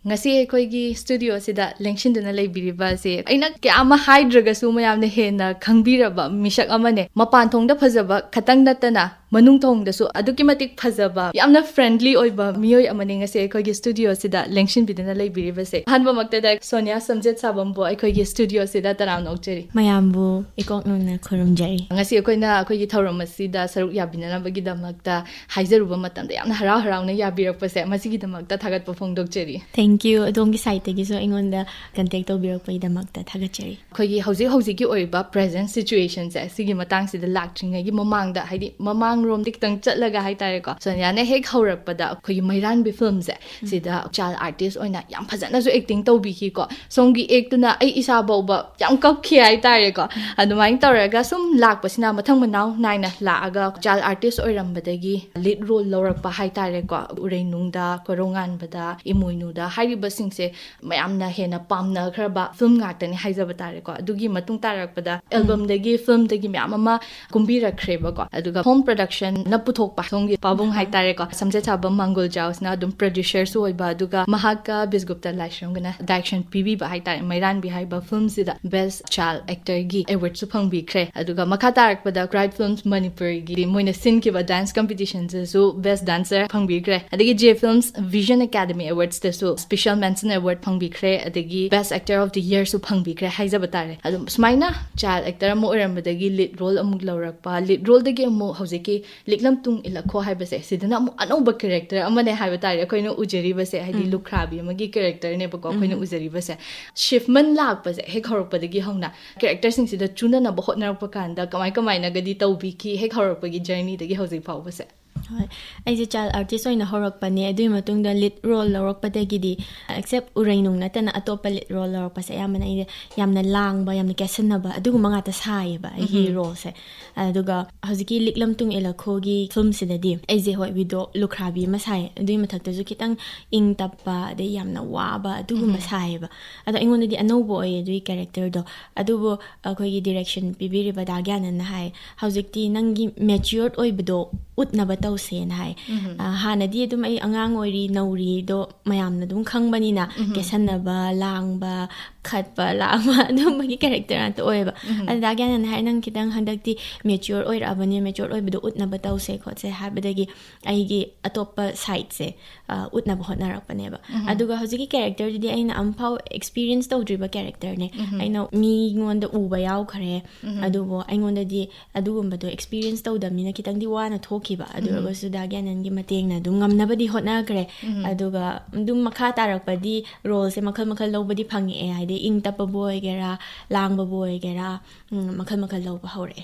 ngasi aikoigi studio sida lengsinduna leibiriba se aina kyama hydra su mayamna hena khangbiraba misak amane mapan thongda phajaba khatang natana manung thongdasu aduki matik phajaba yamna friendly oiba miyoi amane ngasi aikoigi studio sida lengshin biduna leibiriba se hanba makta da Sonia Samjetsabam bo aikoigi studio sida taram nokjeri mayambu ikok nuna khurumjari ngasi akoina akoigi thoram asida saruk yabinana bagi damakta haijaruba matamda yamna harau harauna yabirakpase masigi damakta thagatpa phongdokjeri thank you adongi site gi so ingonda contact tobirakpai damakta thagachari akoigi hauji gi oiba present situation se sigi matang sida lakthringai gi mamangda haidi mamang rom diktang chatlaga haitare ko Sonia ne hek haurakpada akoigi mairan bi film se sida child artist oina yam phajana su acting tawbi ki ko songi ektuna ai isa bawba yam kakhi haitare ko adumain tawraga sum lakpasina mathang manaw naina laaga child artist oirambadagi lead role lawrakpa haitare ko ureinungda korongan bada imuinuda hariba singse mayamna hena pamna khraba film ngatani haijaba tare ko adugi matung tarakpada album dagi film dagi mayam ama kumbira khreba ko aduga home production na puthokpa songi pabung haitare ko Samjetsabam mangol jaws na dum producer su oiba aduga mahaka bisgupta laishrangna direction pb ba haitare mairan bi haiba film sida best child actor gi award su phangbi khre aduga makha tarakpada cried films Manipur gi moina sin ki ba dance competitions su best dancer phangbi khre adigi J films Vision Academy awards te su special mention award phangbi khre adigi best actor of the year su phangbi khre haijaba tare adum smaina child actor mo orambadagi lead role amuk lawrakpa lead role dagi mo hojiki liklam tung ilakho haibase sidana amu anoba character amane haiba tare akoina ujeri base haidi lukhrabi amagi character ne bako akoina ujeri base shifman lakpase hek horokpadagi hongna character sing sida chuna na bahot narakpa kanda kamai na gadi tawbi ki hek horokpagi journey dagi hojik phaw base hoi aise child artist oina horakpani adui matungda lead role lawrakpadagidi except ureinung natana atopa lead role lawrakpase yamana yamna langba yamna kesanaba aduguma ngata saiba hero se aduga hojiki liklam tung elakhogi film sidadi aise hoi video lukhrabi masai adui mathakta ju kitang ing tappa de yamna waba aduguma saiba ado ingondadi anobo oy adui character do adubo akhogi direction pibiriba dagyan na hai hojikti nangi matured oibdo utnaba tawsen hai hanadi dum ai angang oiri nauri do mayamna dum khangbani na kesanaba langba khatpa langba dum magi character ant oiba adagyan na hai nang kitang handakti mature oirabani mature oibdo utnaba tawse khotse habadagi aigi atopa side se utnaba hotnarakpane ba aduga hojiki character di aina ampau experience tawdriba character ne aina mi ngonda uba yaw khare adubo aingonda di adugumba do experience tawdamina kitang di wana thokiba aduga sudagyan gi matengna dum ngamnabadi hotnakre aduga dum makha tarakpadi role se makhal lobadi phangi e haide ing tapa boy gera langba boy gera makhal loba hore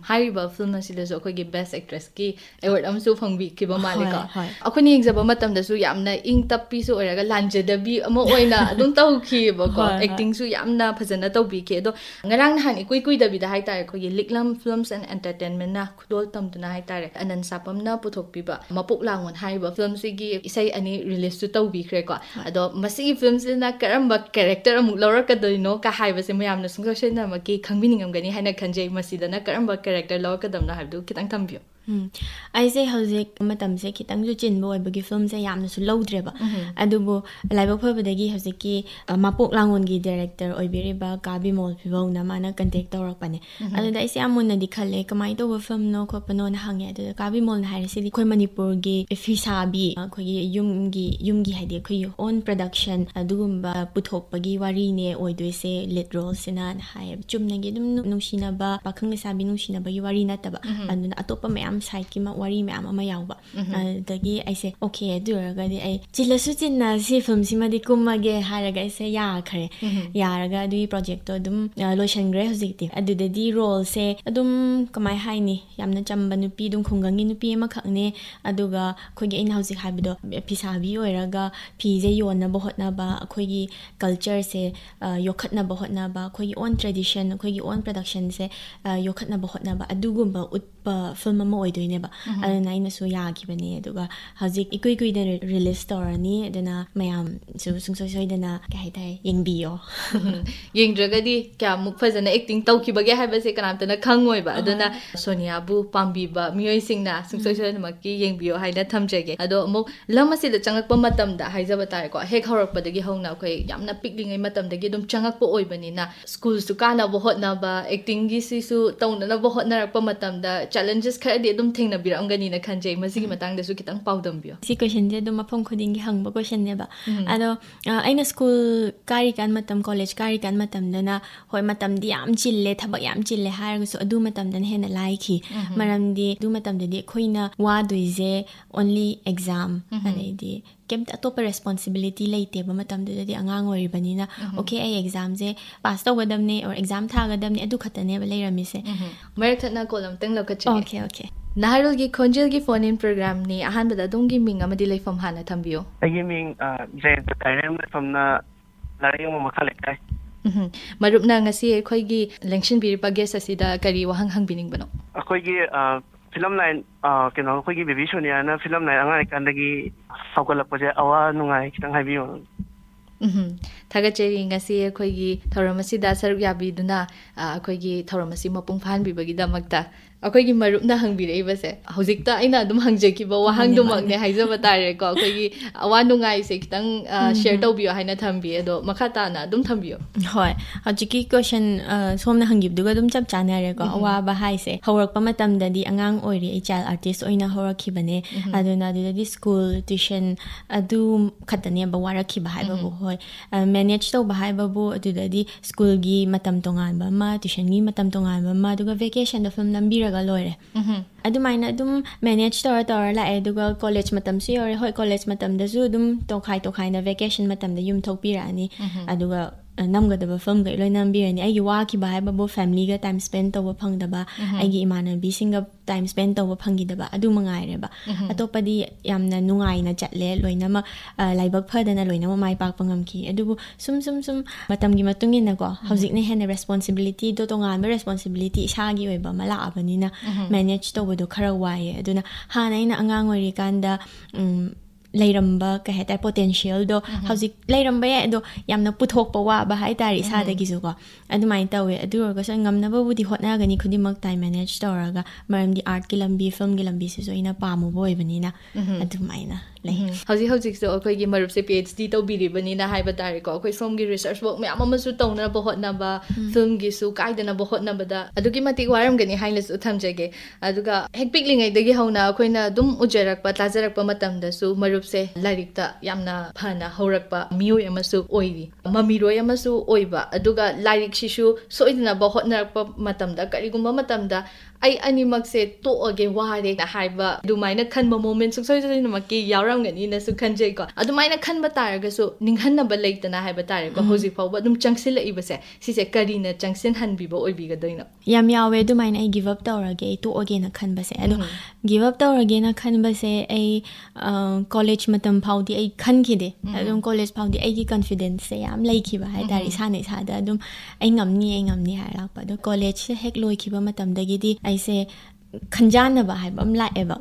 hariba film asida so akogi best actress ki award amsu phangbi ki ba malika akhoni exam matamda su yamna ing tappi su oraga lanjadabi amo oina adum tawki ba ko acting su yamna phajana tawbi ke do ngarang han ikui dabi da haitare akogi liklam films and entertainment na khudol tamduna haitare anan sapam na puthokpi ba mapuk langon hariba film sigi isai ani release su tawbi khre ko ado masi films na karamba character amuk lawrakadoino ka haiba se mayamna sungsoshena maki khangbining gani haina khanjai masida na karamba character lawrakadamna haibdu kitang thambio aise hojik matamse kitang ju chinbo oibagi film se yamna su lowdreba adubo laibak phobadagi hojiki mapok langon gi director oibiriba kabi mol phibau na mana contact tawrakpane aduda aise amuna dikhale kamai to film no khopano na hange adu kabi mol na hairisi khoi Manipur gi fisabi khoi yumgi haide khoi own production adugumba puthokpagi wari ne oidoise lead role sina hai chumnagi dum nungsina ba pakhang sabi nungsina ba gi wari na taba anduna atopa side ki ma wari ma ama yawba dagi aise okay aduraga di ai chilasu chinna si film si madi kumage haraga aise ya khare yaraga di project to dum loishangre hojikti adudadi role se adum kamai haini yamna chamba nupi dum khungangi nupi ma khakne aduga khogi ina hojik habido pisabi oiraga pije yonna ba hotna ba khogi culture se yokhatna ba hotna ba khogi own tradition khogi own production se yokhatna ba hotna ba adugumba utpa film ma ꯑꯣꯏꯗꯣꯏꯅꯦꯕ ꯑꯗꯨꯅ ꯑꯩꯅꯁꯨ ꯌꯥꯈꯤꯕꯅꯦ ꯑꯗꯨꯒ ꯍꯧꯖꯤꯛ ꯏꯀꯨꯏ ꯀꯨꯏꯗꯅ release ꯇꯧꯔꯅꯤ ꯑꯗꯨꯅ ꯃꯌꯥꯝꯁꯨ ꯁꯨꯡꯁꯣꯏ ꯁꯣꯏꯗꯅ ꯀꯩ ꯍꯥꯏꯇꯥꯔꯦ ꯌꯦꯡꯕꯤꯌꯣ ꯌꯦꯡꯗ꯭ꯔꯒꯗꯤ ꯀꯌꯥꯃꯨꯛ ꯐꯖꯅ ꯑꯦꯛꯇꯤꯡ ꯇꯧꯈꯤꯕꯒꯦ ꯍꯥꯏꯕꯁꯦ ꯀꯅꯥꯝꯇꯅ ꯈꯪꯉꯣꯏꯕ ꯑꯗꯨꯅ ꯁꯣꯅꯤꯌꯥꯕꯨ ꯄꯥꯝꯕꯤꯕ ꯃꯤꯑꯣꯏꯁꯤꯡꯅ ꯁꯨꯡꯁꯣꯏ ꯁꯣꯏꯗꯅꯃꯛꯀꯤ ꯌꯦꯡꯕꯤꯌꯣ ꯍꯥꯏꯅ ꯊꯝꯖꯒꯦ ꯑꯗꯣ ꯑꯃꯨꯛ ꯂꯝ ꯑꯁꯤꯗ ꯆꯪꯉꯛꯄ ꯃꯇꯝꯗ ꯍꯥꯏꯖꯕ ꯇꯥꯔꯦꯀꯣ ꯍꯦꯛ ꯍꯧꯔꯛꯄꯗꯒꯤ ꯍꯧꯅ ꯑꯩꯈꯣꯏ ꯌꯥꯝꯅ ꯄꯤꯛꯂꯤꯉꯩ ꯃꯇꯝꯗꯒꯤ ꯑꯗꯨꯝ ꯆꯪꯉꯛꯄ ꯑꯣꯏꯕꯅꯤꯅ ꯁ꯭ꯀꯨꯜꯁꯨ ꯀꯥꯅꯕ ꯍꯣꯠꯅꯕ ꯑꯦꯛꯇꯤꯡꯒꯤꯁꯤꯁꯨ ꯇꯧꯅꯅꯕ ꯍꯣꯠꯅꯔꯛꯄ ꯃꯇꯝꯗ ꯆꯦꯂꯦꯟꯖꯦꯁ ꯈꯔꯗꯤ ꯑꯗꯨꯝ ꯊꯦꯡꯅꯕꯤꯔꯝꯒꯅꯤꯅ ꯈꯟꯖꯩ ꯃꯁꯤꯒꯤ ꯃꯇꯥꯡꯗꯁꯨ ꯈꯤꯇꯪ ꯄꯥꯎꯗꯝꯕꯤꯌꯣ ꯁꯤ ꯀꯣꯏꯁꯟꯁꯦ ꯑꯗꯨꯝ ꯃꯐꯝ ꯈꯨꯗꯤꯡꯒꯤ ꯍꯪꯕ ꯀꯣꯏꯁꯟꯅꯦꯕ ꯑꯗꯣ ꯑꯩꯅ ꯁ꯭ꯀꯨꯜ ꯀꯥꯔꯤꯀꯥꯟ ꯃꯇꯝ ꯀꯣꯂꯦꯖ ꯀꯥꯔꯤꯀꯥꯟ ꯃꯇꯝꯗꯅ ꯍꯣꯏ ꯃꯇꯝꯗꯤ ꯌꯥꯝ ꯆꯤꯜꯂꯦ ꯊꯕꯛ ꯌꯥꯝ ꯆꯤꯜꯂꯦ ꯍꯥꯏꯔꯒꯁꯨ ꯑꯗꯨ ꯃꯇꯝꯗꯅ ꯍꯦꯟꯅ ꯂꯥꯏꯈꯤ ꯃꯔꯝꯗꯤ ꯑꯗꯨ ꯃꯇꯝꯗꯗꯤ ꯑꯩꯈꯣꯏꯅ ꯋꯥꯗꯣꯏꯁꯦ ꯑꯣꯟꯂꯤ ꯑꯦꯛꯖꯥꯝ ꯑꯗꯩꯗꯤ ꯀꯩꯝꯇ ꯑꯇꯣꯞꯄ ꯔꯦꯁꯄꯣꯟꯁꯤꯕꯤꯂꯤꯇꯤ ꯂꯩꯇꯦꯕ ꯃꯇꯝꯗꯨꯗꯗꯤ ꯑꯉꯥꯡ ꯑꯣꯏꯔꯤꯕꯅꯤꯅ ꯑꯣꯀꯦ ꯑꯩ ꯑꯦꯛꯖꯥꯝꯁꯦ ꯄꯥꯁ ꯇꯧꯒꯗꯕꯅꯦ ꯑꯣꯔ ꯑꯦꯛꯖꯥꯝ ꯊꯥꯒꯗꯕꯅꯦ ꯑꯗꯨ ꯈꯛꯇꯅꯦꯕ ꯂꯩꯔꯝꯃꯤꯁꯦ ꯃꯔꯛ ꯊꯠꯅ ꯀꯣꯜ ꯑꯃꯇꯪ ꯂꯧꯈꯠꯆꯒꯦ ꯑꯣꯀꯦ ꯅꯍꯥꯔꯣꯜꯒꯤ ꯈꯣꯟꯖꯦꯜꯒꯤ ꯐꯣꯟ ꯏꯟ ꯄ꯭ꯔꯣꯒ꯭ꯔꯥꯝꯅꯤ ꯑꯍꯥꯟꯕꯗ ꯑꯗꯣꯝꯒꯤ ꯃꯤꯡ ꯑꯃꯗꯤ ꯂꯩꯐꯝ ꯍꯥꯟꯅ ꯊꯝꯕꯤꯌꯣ ꯑꯩꯒꯤ ꯃꯤꯡ ꯖꯌꯟꯇ ꯇꯥꯏꯔꯦꯝ ꯂꯩꯐꯝꯅ ꯂꯥꯏꯔꯤꯛ ꯃꯈꯥ ꯂꯩꯀꯥꯏ ꯃꯔꯨꯞꯅ ꯉꯁꯤ ꯑꯩꯈꯣꯏꯒꯤ ꯂꯦꯡꯁꯤꯟꯕꯤꯔꯤꯕ ꯒꯦꯁ ꯑꯁꯤꯗ ꯀꯔꯤ ꯋꯥꯍꯪ ꯍꯪꯕꯤꯅꯤꯡꯕꯅꯣ ꯑꯩꯈꯣꯏꯒꯤ ꯐꯤꯂꯝ ꯂꯥꯏꯟ ꯀꯩꯅꯣ ꯑꯩꯈꯣꯏꯒꯤ ꯕꯦꯕꯤ ꯁꯣꯅꯤꯌꯥꯅ ꯐꯤꯂꯝ ꯂꯥꯏꯟ ꯑꯉꯥꯡ ꯑꯣꯏꯔꯤꯀꯥꯟꯗꯒꯤ ꯍꯧꯒꯠꯂꯛꯄꯁꯦ ꯑꯋꯥ ꯅꯨꯡꯉꯥꯏ ꯈꯤꯇꯪ ꯍꯥꯏꯕꯤꯌꯨ ꯊꯥꯒꯠꯆꯔꯤ ꯉꯁꯤ ꯑꯩꯈꯣꯏꯒꯤ ꯊꯧꯔꯝ ꯑꯁꯤꯗ ꯁꯔꯨꯛ ꯌꯥꯕꯤꯗꯨꯅ ꯑꯩꯈꯣꯏꯒꯤ ꯊꯧꯔꯝ ꯑꯁꯤ ꯃꯄꯨꯡ ꯐꯥꯍꯟꯕꯤꯕꯒꯤꯗꯃꯛꯇ ꯑꯩꯈꯣꯏꯒꯤ ꯃꯔꯨꯞꯅ ꯍꯪꯕꯤꯔꯛꯏꯕꯁꯦ ꯍꯧꯖꯤꯛꯇ ꯑꯩꯅ ꯑꯗꯨꯝ ꯍꯪꯖꯈꯤꯕ ꯋꯥꯍꯪꯗꯨꯃꯛꯅꯦ ꯍꯥꯏꯖꯕ ꯇꯥꯔꯦꯀꯣ ꯑꯩꯈꯣꯏꯒꯤ ꯑꯋꯥ ꯅꯨꯡꯉꯥꯏꯁꯦ ꯈꯤꯇꯪ ꯁꯦꯌꯔ ꯇꯧꯕꯤꯌꯣ ꯍꯥꯏꯅ ꯊꯝꯕꯤ ꯑꯗꯣ ꯃꯈꯥ ꯇꯥꯅ ꯑꯗꯨꯝ ꯊꯝꯕꯤꯌꯣ ꯍꯣꯏ ꯍꯧꯖꯤꯛꯀꯤ ꯀꯣꯏꯁꯟ ꯁꯣꯝꯅ ꯍꯪꯈꯤꯕꯗꯨꯒ ꯑꯗꯨꯝ ꯆꯞ ꯆꯥꯟꯅꯔꯦꯀꯣ ꯑꯋꯥꯕ ꯍꯥꯏꯁꯦ ꯍꯧꯔꯛꯄ ꯃꯇꯝꯗꯗꯤ ꯑꯉꯥꯡ ꯑꯣꯏꯔꯤ ꯑꯩ ꯆꯥꯏꯜ ꯑꯥꯔꯇꯤꯁ ꯑꯣꯏꯅ ꯍꯧꯔꯛꯈꯤꯕꯅꯦ ꯑꯗꯨꯅ ꯑꯗꯨꯗꯗꯤ ꯁ꯭ꯀꯨꯜ ꯇ꯭ꯌꯨꯁꯟ ꯑꯗꯨ ꯈꯛꯇꯅꯦꯕ ꯋꯥꯔꯛꯈꯤꯕ ꯍꯥꯏꯕꯕꯨ ꯍꯣꯏ ꯃꯦꯅꯦꯖ ꯇꯧꯕ ꯍꯥꯏꯕꯕꯨ ꯑꯗꯨꯗꯗꯤ ꯁ꯭ꯀꯨꯜꯒꯤ ꯃꯇꯝ ꯇꯣꯉꯥꯟꯕ ꯑꯃ ꯇ꯭ꯌꯨꯁꯟꯒꯤ ꯃꯇꯝ ꯇꯣꯉꯥꯟꯕ ꯑꯃ ꯑꯗꯨꯒ ꯚꯦꯀꯦꯁꯟꯗ ꯐꯤꯂꯝ ꯅꯝꯕꯤꯔꯒ ꯂꯣꯏꯔꯦ ꯑꯗꯨꯃꯥꯏꯅ ꯑꯗꯨꯝ ꯃꯦꯅꯦꯖ ꯇꯧꯔ ꯂꯥꯛꯑꯦ ꯑꯗꯨꯒ ꯀꯣꯂꯦꯖ ꯃꯇꯝꯁꯨ ꯌꯧꯔꯦ ꯍꯣꯏ ꯀꯣꯂꯦꯖ ꯃꯇꯝꯗꯁꯨ ꯑꯗꯨꯝ ꯇꯣꯈꯥꯏꯅ ꯚꯦꯀꯦꯁꯟ ꯃꯇꯝꯗ ꯌꯨꯝ ꯊꯣꯛꯄꯤꯔꯛꯑꯅꯤ ꯑꯗꯨꯒ ꯅꯝꯒꯗꯕ ꯐꯤꯂꯝꯈꯩ ꯂꯣꯏ ꯅꯝꯕꯤꯔꯅꯤ ꯑꯩꯒꯤ ꯋꯥꯈꯤꯕ ꯍꯥꯏꯕꯕꯨ ꯐꯦꯃꯤꯂꯤꯒ ꯇꯥꯏꯝ ꯁ꯭ꯄꯦꯟ ꯇꯧꯕ ꯐꯪꯗꯕ ꯑꯩꯒꯤ ꯏꯃꯥꯟꯅꯕꯤꯁꯤꯡꯒ ꯇꯥꯏꯝ ꯁ꯭ꯄꯦꯟ ꯇꯧꯕ ꯐꯪꯈꯤꯗꯕ ꯑꯗꯨ ꯃꯉꯥꯏꯔꯦꯕ ꯑꯇꯣꯞꯄꯗꯤ ꯌꯥꯝꯅ ꯅꯨꯡꯉꯥꯏꯅ ꯆꯠꯂꯦ ꯂꯣꯏꯅꯃꯛ ꯂꯥꯏꯕꯛ ꯐꯗꯅ ꯂꯣꯏꯅꯃꯛ ꯃꯥꯏ ꯄꯥꯛꯄ ꯉꯝꯈꯤ ꯑꯗꯨꯕꯨ ꯁꯨꯝ ꯃꯇꯝꯒꯤ ꯃꯇꯨꯡ ꯏꯟꯅꯀꯣ ꯍꯧꯖꯤꯛꯅ ꯍꯦꯟꯅ ꯔꯦꯁꯄꯣꯟꯁꯤꯕꯤꯂꯤꯇꯤꯗꯣ ꯇꯣꯉꯥꯟꯕ ꯔꯦꯁꯄꯣꯟꯁꯤꯕꯤꯂꯤꯇꯤ ꯏꯁꯥꯒꯤ ꯑꯣꯏꯕ ꯑꯃ ꯂꯥꯛꯑꯕꯅꯤꯅ ꯃꯦꯅꯦꯖ ꯇꯧꯕꯗꯣ ꯈꯔ ꯋꯥꯏꯑꯦ ꯑꯗꯨꯅ ꯍꯥꯟꯅ ꯑꯩꯅ ꯑꯉꯥꯡ ꯑꯣꯏꯔꯤꯀꯥꯟꯗ ꯂꯩꯔꯝꯕ ꯀꯩ ꯍꯥꯏꯇꯥꯔꯦ ꯄꯣꯇꯦꯟꯁꯤꯌꯦꯜꯗꯣ ꯍꯧꯖꯤꯛ ꯂꯩꯔꯝꯕ ꯌꯥꯏ ꯑꯗꯣ ꯌꯥꯝꯅ ꯄꯨꯊꯣꯛꯄ ꯋꯥꯕ ꯍꯥꯏꯇꯥꯔꯦ ꯏꯁꯥꯗꯒꯤꯁꯨꯀꯣ ꯑꯗꯨꯃꯥꯏꯅ ꯇꯧꯋꯦ ꯑꯗꯨ ꯑꯣꯏꯔꯒꯁꯨ ꯉꯝꯅꯕꯕꯨꯗꯤ ꯍꯣꯠꯅꯒꯅꯤ ꯈꯨꯗꯤꯡꯃꯛ ꯇꯥꯏꯝ ꯃꯦꯅꯦꯖ ꯇꯧꯔꯒ ꯃꯔꯝꯗꯤ ꯑꯥꯔꯠꯀꯤ ꯂꯝꯕꯤ ꯐꯤꯂꯝꯒꯤ ꯂꯝꯕꯤꯁꯤꯁꯨ ꯑꯩꯅ ꯄꯥꯝꯃꯨꯕ ꯑꯣꯏꯕꯅꯤ나 ꯑꯗꯨꯃꯥꯏꯅ ꯂꯩ ꯍꯧꯖꯤꯛꯁꯨ ꯑꯩꯈꯣꯏꯒꯤ ꯃꯔꯨꯞꯁꯦ PhD ꯇꯧꯕꯤꯔꯤꯕꯅꯤꯅ ꯍꯥꯏꯕ ꯇꯥꯔꯦꯀꯣ ꯑꯩꯈꯣꯏ ꯁꯣꯝꯒꯤ ꯔꯤꯁꯔꯆ ꯋꯥꯔꯛ ꯃꯌꯥꯝ ꯑꯃꯁꯨ ꯇꯧꯅꯕ ꯍꯣꯠꯅꯕ ꯐꯤꯂꯝꯒꯤꯁꯨ ꯀꯥꯏꯗꯅꯕ ꯍꯣꯠꯅꯕꯗ ꯑꯗꯨꯛꯀꯤ ꯃꯇꯤꯛ ꯋꯥꯔꯝꯒꯅꯤ ꯍꯥꯏꯅꯁꯨ ꯊꯝꯖꯒꯦ ꯑꯗꯨꯒ ꯍꯦꯛ ꯄꯤꯛꯂꯤꯉꯩꯗꯒꯤ ꯍꯧꯅ ꯑꯩꯈꯣꯏꯅ ꯑꯗꯨꯝ ꯎꯖꯔꯛꯄ ꯇꯥꯖꯔꯛꯄ ꯃꯇꯝꯗꯁꯨ ꯃꯔꯨꯞꯁꯦ ꯂꯥꯏꯔꯤꯛꯇ ꯌꯥꯝꯅ ꯐꯅ ꯍꯧꯔꯛꯄ ꯃꯤꯑꯣꯏ ꯑꯃꯁꯨ ꯑꯣꯏꯔꯤ ꯃꯃꯤꯔꯣꯏ ꯑꯃꯁꯨ ꯑꯣꯏꯕ ꯑꯗꯨꯒ ꯂꯥꯏꯔꯤꯛꯁꯤꯁꯨ ꯁꯣꯏꯗꯅꯕ ꯍꯣꯠꯅꯔꯛꯄ ꯃꯇꯝꯗ ꯀꯔꯤꯒꯨꯝꯕ ꯃꯇꯝꯗ ꯑꯩ ꯑꯅꯤꯃꯛꯁꯦ ꯇꯣꯛꯑꯒꯦ ꯋꯥꯔꯦꯅ ꯍꯥꯏꯕ ꯑꯗꯨꯃꯥꯏꯅ ꯈꯟꯕ ꯃꯣꯃꯦꯟ ꯁꯨꯡꯁꯣꯏꯗꯅꯃꯛꯀꯤ ꯌꯥꯎꯔꯝꯒꯅꯤꯅꯁꯨ ꯈꯟꯖꯩꯀꯣ ꯑꯗꯨꯃꯥꯏꯅ ꯈꯟꯕ ꯇꯥꯔꯒꯁꯨ ꯅꯤꯡꯍꯟꯅꯕ ꯂꯩꯇꯅ ꯍꯥꯏꯕ ꯇꯥꯔꯦꯀꯣ ꯍꯧꯖꯤꯛ ꯐꯥꯎꯕ ꯑꯗꯨꯝ ꯆꯪꯁꯤꯜꯂꯛꯏꯕꯁꯦ ꯁꯤꯁꯦ ꯀꯔꯤꯅ ꯆꯪꯁꯤꯟꯍꯟꯕꯤꯕ ꯑꯣꯏꯕꯤꯒꯗꯣꯏꯅꯣ ꯌꯥꯝ ꯌꯥꯎꯋꯦ ꯑꯗꯨꯃꯥꯏꯅ ꯑꯩ ꯒꯤꯞ ꯑꯞ ꯇꯧꯔꯒꯦ ꯑꯩ ꯇꯣꯛꯑꯒꯦꯅ ꯈꯟꯕꯁꯦ ꯑꯗꯣ ꯒꯤꯞ ꯑꯞ ꯇꯧꯔꯒꯦꯅ ꯈꯟꯕꯁꯦ ꯑꯩ ꯀꯣꯂꯦꯖ ꯃꯇꯝ ꯐꯥꯎꯗꯤ ꯑꯩ ꯈꯟꯈꯤꯗꯦ ꯑꯗꯨꯝ ꯀꯣꯂꯦꯖ ꯐꯥꯎꯗꯤ ꯑꯩꯒꯤ ꯀꯟꯐꯤꯗꯦꯟꯁꯁꯦ ꯌꯥꯝ ꯂꯩꯈꯤꯕ ꯍꯥꯏꯇꯥꯔꯦ ꯏꯁꯥꯗ ꯑꯗꯨꯝ ꯑꯩ ꯉꯝꯅꯤ ꯍꯥꯏꯔꯛꯄ ꯑꯗꯣ ꯀꯣꯂꯦꯖꯁꯦ ꯍꯦꯛ ꯂꯣꯏꯈꯤꯕ ꯃꯇꯝꯗꯒꯤꯗꯤ ꯑꯩꯁꯦ ꯈꯟꯖꯥꯟꯅꯕ ꯍꯥꯏꯕ ꯑꯃ ꯂꯥꯛꯑꯦꯕ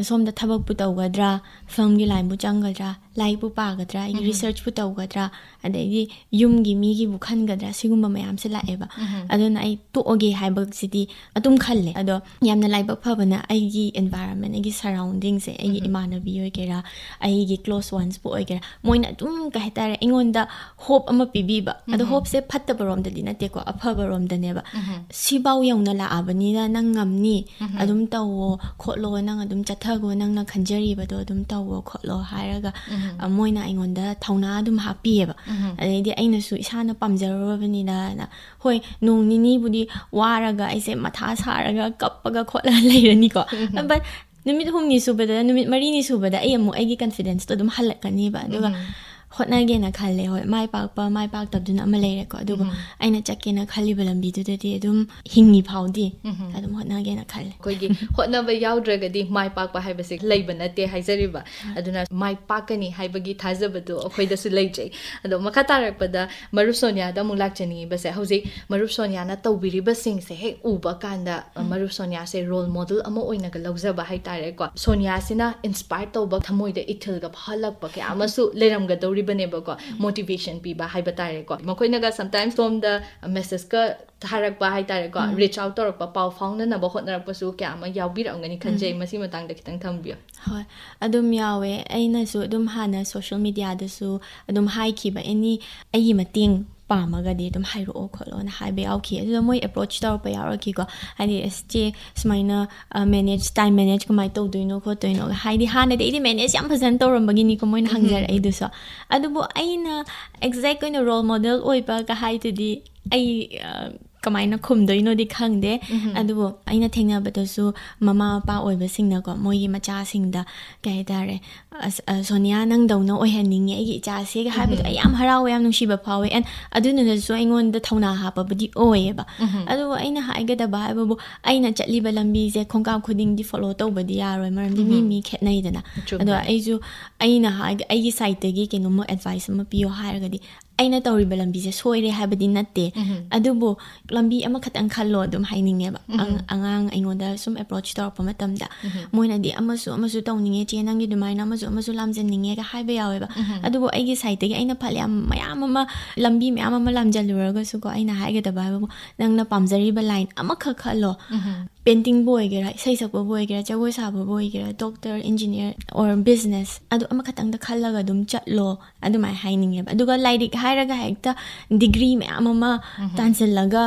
ꯁꯣꯝꯗ ꯊꯕꯛꯄꯨ ꯇꯧꯒꯗ꯭ꯔꯥ ꯐꯤꯂꯝꯒꯤ ꯂꯥꯏꯟꯕꯨ ꯆꯪꯒꯗ꯭ꯔꯥ ꯂꯥꯏꯔꯤꯛꯄꯨ ꯄꯥꯒꯗ꯭ꯔꯥ ꯑꯩꯒꯤ ꯔꯤꯁꯔꯆꯄꯨ ꯇꯧꯒꯗ꯭ꯔꯥ ꯑꯗꯩꯗꯤ ꯌꯨꯝꯒꯤ ꯃꯤꯒꯤꯕꯨ ꯈꯟꯒꯗ꯭ꯔꯥ ꯁꯤꯒꯨꯝꯕ ꯃꯌꯥꯝꯁꯦ ꯂꯥꯛꯑꯦꯕ ꯑꯗꯨꯅ ꯑꯩ ꯇꯣꯛꯑꯒꯦ ꯍꯥꯏꯕꯁꯤꯗꯤ ꯑꯗꯨꯝ ꯈꯜꯂꯦ ꯑꯗꯣ ꯌꯥꯝꯅ ꯂꯥꯏꯕꯛ ꯐꯕꯅ ꯑꯩꯒꯤ ꯑꯦꯟꯚꯥꯏꯔꯟꯃꯦꯟ ꯑꯩꯒꯤ ꯁꯔꯥꯎꯟꯗꯤꯡꯁꯦ ꯑꯩꯒꯤ ꯏꯃꯥꯟꯅꯕꯤ ꯑꯣꯏꯒꯦꯔꯥ ꯑꯩꯒꯤ ꯀ꯭ꯂꯣꯁ ꯋꯥꯟꯁꯄꯨ ꯑꯣꯏꯒꯦꯔꯥ ꯃꯣꯏꯅ ꯑꯗꯨꯝ ꯀꯩ ꯍꯥꯏꯇꯥꯔꯦ ꯑꯩꯉꯣꯟꯗ ꯍꯣꯞ ꯑꯃ ꯄꯤꯕꯤꯕ ꯑꯗꯣ ꯍꯣꯞꯁꯦ ꯐꯠꯇꯕꯔꯣꯝꯗꯗꯤ ꯅꯠꯇꯦꯀꯣ ꯑꯐꯕꯔꯣꯝꯗꯅꯦꯕ ꯁꯤꯐꯥꯎ ꯌꯧꯅ ꯂꯥꯛꯑꯕꯅꯤꯅ ꯅꯪ ꯉꯝꯅꯤ ꯑꯗꯨꯝ ꯇꯧꯋꯣ ꯈꯣꯠꯂꯣ ꯅꯪ ꯑꯗꯨꯝ ꯆꯠꯊꯒꯣ ꯅꯪꯅ ꯈꯟꯖꯔꯤꯕꯗꯣ ꯑꯗꯨꯝ ꯇꯧꯋꯣ ꯈꯣꯠꯂꯣ ꯍꯥꯏꯔꯒ ꯃꯣꯏꯅ ꯑꯩꯉꯣꯟꯗ ꯊꯧꯅꯥ ꯑꯗꯨꯝ ꯍꯥꯞꯄꯤꯌꯦꯕ ꯑꯗꯩꯗꯤ ꯑꯩꯅꯁꯨ ꯏꯁꯥꯅ ꯄꯥꯝꯖꯔꯨꯔꯕꯅꯤꯅ ꯍꯣꯏ ꯅꯣꯡ ꯅꯤꯅꯤꯕꯨꯗꯤ ꯋꯥꯔꯒ ꯑꯩꯁꯦ ꯃꯊꯥ ꯁꯥꯔꯒ ꯀꯞꯄꯒ ꯈꯣꯠꯂꯒ ꯂꯩꯔꯅꯤꯀꯣ ꯕꯠ ꯅꯨꯃꯤꯠ 5ꯅꯤ ꯁꯨꯕꯗ ꯅꯨꯃꯤꯠ 4ꯅꯤ ꯁꯨꯕꯗ ꯑꯩ ꯑꯃꯨꯛ ꯑꯩꯒꯤ ꯀꯟꯐꯤꯗꯦꯟꯁꯇꯣ ꯑꯗꯨꯝ ꯍꯜꯂꯛꯀꯅꯤꯕ ꯑꯗꯨꯒ ꯍꯣꯠꯅꯒꯦꯅ ꯈꯜꯂꯦ ꯍꯣꯏ ꯃꯥꯏ ꯄꯥꯛꯄ ꯃꯥꯏ ꯄꯥꯛꯇꯕꯗꯨꯅ ꯑꯃ ꯂꯩꯔꯦꯀꯣ ꯑꯗꯨꯕꯨ ꯑꯩꯅ ꯆꯠꯀꯦꯅ ꯈꯜꯂꯤꯕ ꯂꯝꯕꯤꯗꯨꯗꯗꯤ ꯑꯗꯨꯝ ꯍꯤꯡꯉꯤ ꯐꯥꯎꯗꯤ ꯑꯗꯨꯝ ꯍꯣꯠꯅꯒꯦꯅ ꯈꯜꯂꯦ ꯑꯩꯈꯣꯏꯒꯤ ꯍꯣꯠꯅꯕ ꯌꯥꯎꯗ꯭ꯔꯒꯗꯤ ꯃꯥꯏ ꯄꯥꯛꯄ ꯍꯥꯏꯕꯁꯦ ꯂꯩꯕ ꯅꯠꯇꯦ ꯍꯥꯏꯖꯔꯤꯕ ꯑꯗꯨꯅ ꯃꯥꯏ ꯄꯥꯛꯀꯅꯤ ꯍꯥꯏꯕꯒꯤ ꯊꯥꯖꯕꯗꯣ ꯑꯩꯈꯣꯏꯗꯁꯨ ꯂꯩꯖꯩ ꯑꯗꯣ ꯃꯈꯥ ꯇꯥꯔꯛꯄꯗ ꯃꯔꯨꯞ ꯁꯣꯅꯤꯌꯥꯗ ꯑꯃꯨꯛ ꯂꯥꯛꯆꯅꯤꯡꯉꯤꯕꯁꯦ ꯍꯧꯖꯤꯛ ꯃꯔꯨꯞ ꯁꯣꯅꯤꯌꯥꯅ ꯇꯧꯕꯤꯔꯤꯕꯁꯤꯡꯁꯦ ꯍꯦꯛ ꯎꯕ ꯀꯥꯟꯗ ꯃꯔꯨꯞ ꯁꯣꯅꯤꯌꯥꯁꯦ ꯔꯣꯜ ꯃꯣꯗꯦꯜ ꯑꯃ ꯑꯣꯏꯅꯒ ꯂꯧꯖꯕ ꯍꯥꯏꯇꯥꯔꯦꯀꯣ ꯁꯣꯅꯤꯌꯥꯁꯤꯅ ꯏꯟꯁꯄꯥꯌꯔ ꯇꯧꯕ ꯊꯃꯣꯏꯗ ꯏꯊꯤꯜꯒ ꯐꯥꯍꯜꯂꯛꯄ ꯀꯌా ꯑꯃꯁꯨ ꯂꯩꯔꯝꯒꯗꯧꯔꯤꯕꯅꯦꯕꯀꯣ ꯃꯣꯇꯤꯚꯦꯁꯟ ꯄꯤꯕ ꯍꯥꯏꯕ ꯇꯥꯔꯦꯀꯣ ꯃꯈꯣꯏꯅꯒ ꯁꯝꯇꯥꯏꯝꯁ ꯁꯣꯝꯗ ꯃꯦꯁꯦꯁꯀ ꯊꯥꯔꯛꯄ ꯍꯥꯏꯇꯥꯔꯦꯀꯣ ꯔꯤꯆ ꯑꯥꯎꯠ ꯇꯧꯔꯛꯄ ꯄꯥꯎ ꯐꯥꯎꯅꯅꯕ ꯍꯣꯠꯅꯔꯛꯄꯁꯨ ꯀꯌꯥ ꯑꯃ ꯌꯥꯎꯕꯤꯔꯝꯒꯅꯤ ꯈꯟꯖꯩ ꯃꯁꯤ ꯃꯇꯥꯡꯗ ꯈꯤꯇꯪ ꯊꯝꯕꯤꯌꯨ ꯍꯣꯏ ꯑꯗꯨꯝ ꯌꯥꯎꯋꯦ ꯑꯩꯅꯁꯨ ꯑꯗꯨꯝ ꯍꯥꯟꯅ ꯁꯣꯁꯤꯌꯦꯜ ꯃꯤꯗꯤꯌꯥꯗꯁꯨ ꯑꯗꯨꯝ ꯍꯥꯏꯈꯤꯕ ꯑꯦꯅꯤ ꯑꯩꯒꯤ ꯃꯇꯦꯡ ꯄꯥꯝꯃꯒꯗꯤ ꯑꯗꯨꯝ ꯍꯥꯏꯔꯛꯑꯣ ꯈꯣꯠꯂꯣꯅ ꯍꯥꯏꯕ ꯌꯥꯎꯈꯤ ꯑꯗꯨꯗ ꯃꯣꯏ ꯑꯦꯄ꯭ꯔꯣꯆ ꯇꯧꯔꯛꯄ ꯌꯥꯎꯔꯛꯈꯤꯀꯣ ꯍꯥꯏꯗꯤ ꯑꯁ ꯆꯦ ꯁꯨꯃꯥꯏꯅ ꯃꯦꯅꯦꯖ ꯇꯥꯏꯝ ꯃꯦꯅꯦꯖ ꯀꯃꯥꯏꯅ ꯇꯧꯗꯣꯏꯅꯣ ꯈꯣꯠꯇꯣꯏꯅꯣ ꯍꯥꯏꯗꯤ ꯍꯥꯟꯅꯗꯤ ꯑꯩꯗꯤ ꯃꯦꯅꯦꯖ ꯌꯥꯝ ꯐꯖꯅ ꯇꯧꯔꯝꯕꯒꯤꯅꯤꯀꯣ ꯃꯣꯏꯅ ꯍꯪꯖꯔꯛꯏꯗꯨꯁꯨ ꯑꯗꯨꯕꯨ ꯑꯩꯅ ꯑꯦꯛꯖꯦꯛ ꯑꯣꯏꯅ ꯔꯣꯜ ꯃꯣꯗꯦꯜ ꯑꯣꯏꯕꯒ ꯍꯥꯏꯗꯨꯗꯤ ꯑꯩ ꯀꯃꯥꯏꯅ ꯈꯨꯝꯗꯣꯏꯅꯣꯗꯤ ꯈꯪꯗꯦ ꯑꯗꯨꯕꯨ ꯑꯩꯅ ꯊꯦꯡꯅꯕꯗꯁꯨ ꯃꯃꯥ ꯃꯄꯥ ꯑꯣꯏꯕꯁꯤꯡꯅꯀꯣ ꯃꯣꯏꯒꯤ ꯃꯆꯥꯁꯤꯡꯗ ꯀꯩ ꯍꯥꯏꯇꯥꯔꯦ ꯁꯣꯅꯤꯌꯥ ꯅꯪꯗꯧꯅ ꯑꯣꯏꯍꯟꯅꯤꯡꯉꯦ ꯑꯩꯒꯤ ꯏꯆꯥꯁꯤꯒ ꯍꯥꯏꯕꯗꯣ ꯑꯩ ꯌꯥꯝ ꯍꯔꯥꯎꯋꯦ ꯌꯥꯝ ꯅꯨꯡꯁꯤꯕ ꯐꯥꯎꯋꯦ ꯑꯦꯟ ꯑꯗꯨꯅꯁꯨ ꯑꯩꯉꯣꯟꯗ ꯊꯧꯅꯥ ꯍꯥꯞꯄꯕꯨꯗꯤ ꯑꯣꯏꯌꯦꯕ ꯑꯗꯨꯕꯨ ꯑꯩꯅ ꯍꯥꯏꯒꯗꯕ ꯍꯥꯏꯕꯕꯨ ꯑꯩꯅ ꯆꯠꯂꯤꯕ ꯂꯝꯕꯤꯁꯦ ꯈꯣꯡꯀꯥꯞ ꯈꯨꯗꯤꯡꯗꯤ ꯐꯣꯂꯣ ꯇꯧꯕꯗꯤ ꯌꯥꯔꯣꯏ ꯃꯔꯝꯗꯤ ꯃꯤ ꯈꯦꯠꯅꯩꯗꯅ ꯑꯗꯣ ꯑꯩꯁꯨ ꯑꯩꯒꯤ ꯁꯥꯏꯠꯇꯒꯤ ꯀꯩꯅꯣꯝꯃ ꯑꯦꯗꯚꯥꯏꯁ ꯑꯃ ꯄꯤꯌꯣ ꯍꯥꯏꯔꯒꯗꯤ ꯑꯩꯅ ꯇꯧꯔꯤꯕ ꯂꯝꯕꯤꯁꯦ ꯁꯣꯏꯔꯦ ꯍꯥꯏꯕꯗꯤ ꯅꯠꯇꯦ ꯑꯗꯨꯕꯨ ꯂꯝꯕꯤ ꯑꯃꯈꯛꯇꯪ ꯈꯜꯂꯣ ꯑꯗꯨꯝ ꯍꯥꯏꯅꯤꯡꯉꯦꯕ ꯑꯉꯥꯡ ꯑꯩꯉꯣꯟꯗ ꯁꯨꯝ ꯑꯦꯄ꯭ꯔꯣꯆ ꯇꯧꯔꯛꯄ ꯃꯇꯝꯗ ꯃꯣꯏꯅꯗꯤ ꯑꯃꯁꯨ ꯇꯧꯅꯤꯡꯉꯦ ꯆꯦ ꯅꯪꯒꯤ ꯑꯗꯨꯃꯥꯏꯅ ꯑꯃꯁꯨ ꯂꯥꯝꯖꯟꯅꯤꯡꯉꯦꯒ ꯍꯥꯏꯕ ꯌꯥꯎꯋꯦꯕ ꯑꯗꯨꯕꯨ ꯑꯩꯒꯤ ꯁꯥꯏꯠꯇꯒꯤ ꯑꯩꯅ ꯃꯌꯥꯝ ꯑꯃ ꯂꯝꯕꯤ ꯃꯌꯥꯝ ꯑꯃ ꯂꯥꯝꯖꯜꯂꯨꯔꯒꯁꯨꯀꯣ ꯑꯩꯅ ꯍꯥꯏꯒꯗꯕ ꯍꯥꯏꯕꯕꯨ ꯅꯪꯅ ꯄꯥꯝꯖꯔꯤꯕ ꯂꯥꯏꯟ ꯑꯃꯈꯛ ꯈꯜꯂꯣ ꯄꯦꯟꯇꯤꯡꯕꯨ ꯑꯣꯏꯒꯦꯔꯥ ꯏꯁꯩ ꯁꯛꯄꯕꯨ ꯑꯣꯏꯒꯦꯔꯥ ꯖꯒꯣꯏ ꯁꯥꯕꯕꯨ ꯑꯣꯏꯒꯦꯔꯥ ꯗꯣꯛꯇꯔ ꯏꯟꯖꯤꯅꯤꯌꯔ ꯑꯣꯔ ꯕꯤꯖꯤꯅꯦꯁ ꯑꯗꯨ ꯑꯃꯈꯛꯇꯪꯗ ꯈꯜꯂꯒ ꯑꯗꯨꯝ ꯆꯠꯂꯣ ꯑꯗꯨꯃꯥꯏꯅ ꯍꯥꯏꯅꯤꯡꯉꯦꯕ ꯑꯗꯨꯒ ꯂꯥꯏꯔꯤꯛ ꯍꯥꯏꯔꯒ ꯍꯦꯛꯇ ꯗꯤꯒ꯭ꯔꯤ ꯃꯌꯥꯝ ꯑꯃ ꯇꯥꯟꯁꯤꯜꯂꯒ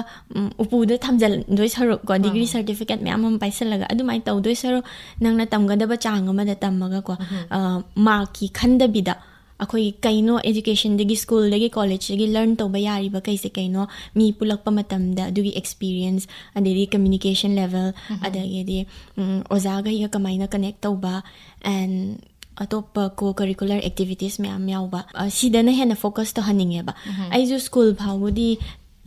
ꯎꯄꯨꯗ ꯊꯝꯖꯤꯟꯗꯣꯏ ꯁꯔꯨꯛꯀꯣ ꯗꯤꯒ꯭ꯔꯤ ꯁꯔꯇꯤꯐꯤꯀꯦꯠ ꯃꯌꯥꯝ ꯑꯃ ꯄꯥꯏꯁꯤꯜꯂꯒ ꯑꯗꯨꯃꯥꯏꯅ ꯇꯧꯗꯣꯏ ꯁꯔꯨꯛ ꯅꯪꯅ ꯇꯝꯒꯗꯕ ꯆꯥꯡ ꯑꯃꯗ ꯇꯝꯃꯒꯀꯣ ꯃꯥꯔꯛꯀꯤ ꯈꯟꯗꯕꯤꯗ ꯑꯩꯈꯣꯏ ꯀꯩꯅꯣ ꯑꯦꯖꯨꯀꯦꯁꯟꯗꯒꯤ ꯁ꯭ꯀꯨꯜꯗꯒꯤ ꯀꯣꯂꯦꯖꯇꯒꯤ ꯂꯔꯟ ꯇꯧꯕ ꯌꯥꯔꯤꯕ ꯀꯩꯁꯦ ꯀꯩꯅꯣ ꯃꯤ ꯄꯨꯜꯂꯛꯄ ꯃꯇꯝꯗ ꯑꯗꯨꯒꯤ ꯑꯦꯛꯁꯄꯤꯔꯤꯌꯦꯟꯁ ꯑꯗꯩꯗꯤ ꯀꯝꯃ꯭ꯌꯨꯅꯤꯀꯦꯁꯟ ꯂꯦꯚꯦꯜ ꯑꯗꯒꯤꯗꯤ ꯑꯣꯖꯥꯒꯩꯒ ꯀꯃꯥꯏꯅ ꯀꯅꯦꯛ ꯇꯧꯕ ꯑꯦꯟ ꯑꯇꯣꯞꯄ ꯀꯣ ꯀꯔꯤꯀꯨꯂꯔ ꯑꯦꯛꯇꯤꯚꯤꯇꯤꯁ ꯃꯌꯥꯝ ꯌꯥꯎꯕ ꯁꯤꯗꯅ ꯍꯦꯟꯅ ꯐꯣꯀꯁ ꯇꯧꯍꯟꯅꯤꯡꯉꯦꯕ ꯑꯩꯁꯨ ꯁ꯭ꯀꯨꯜ ꯐꯥꯎꯕꯗꯤ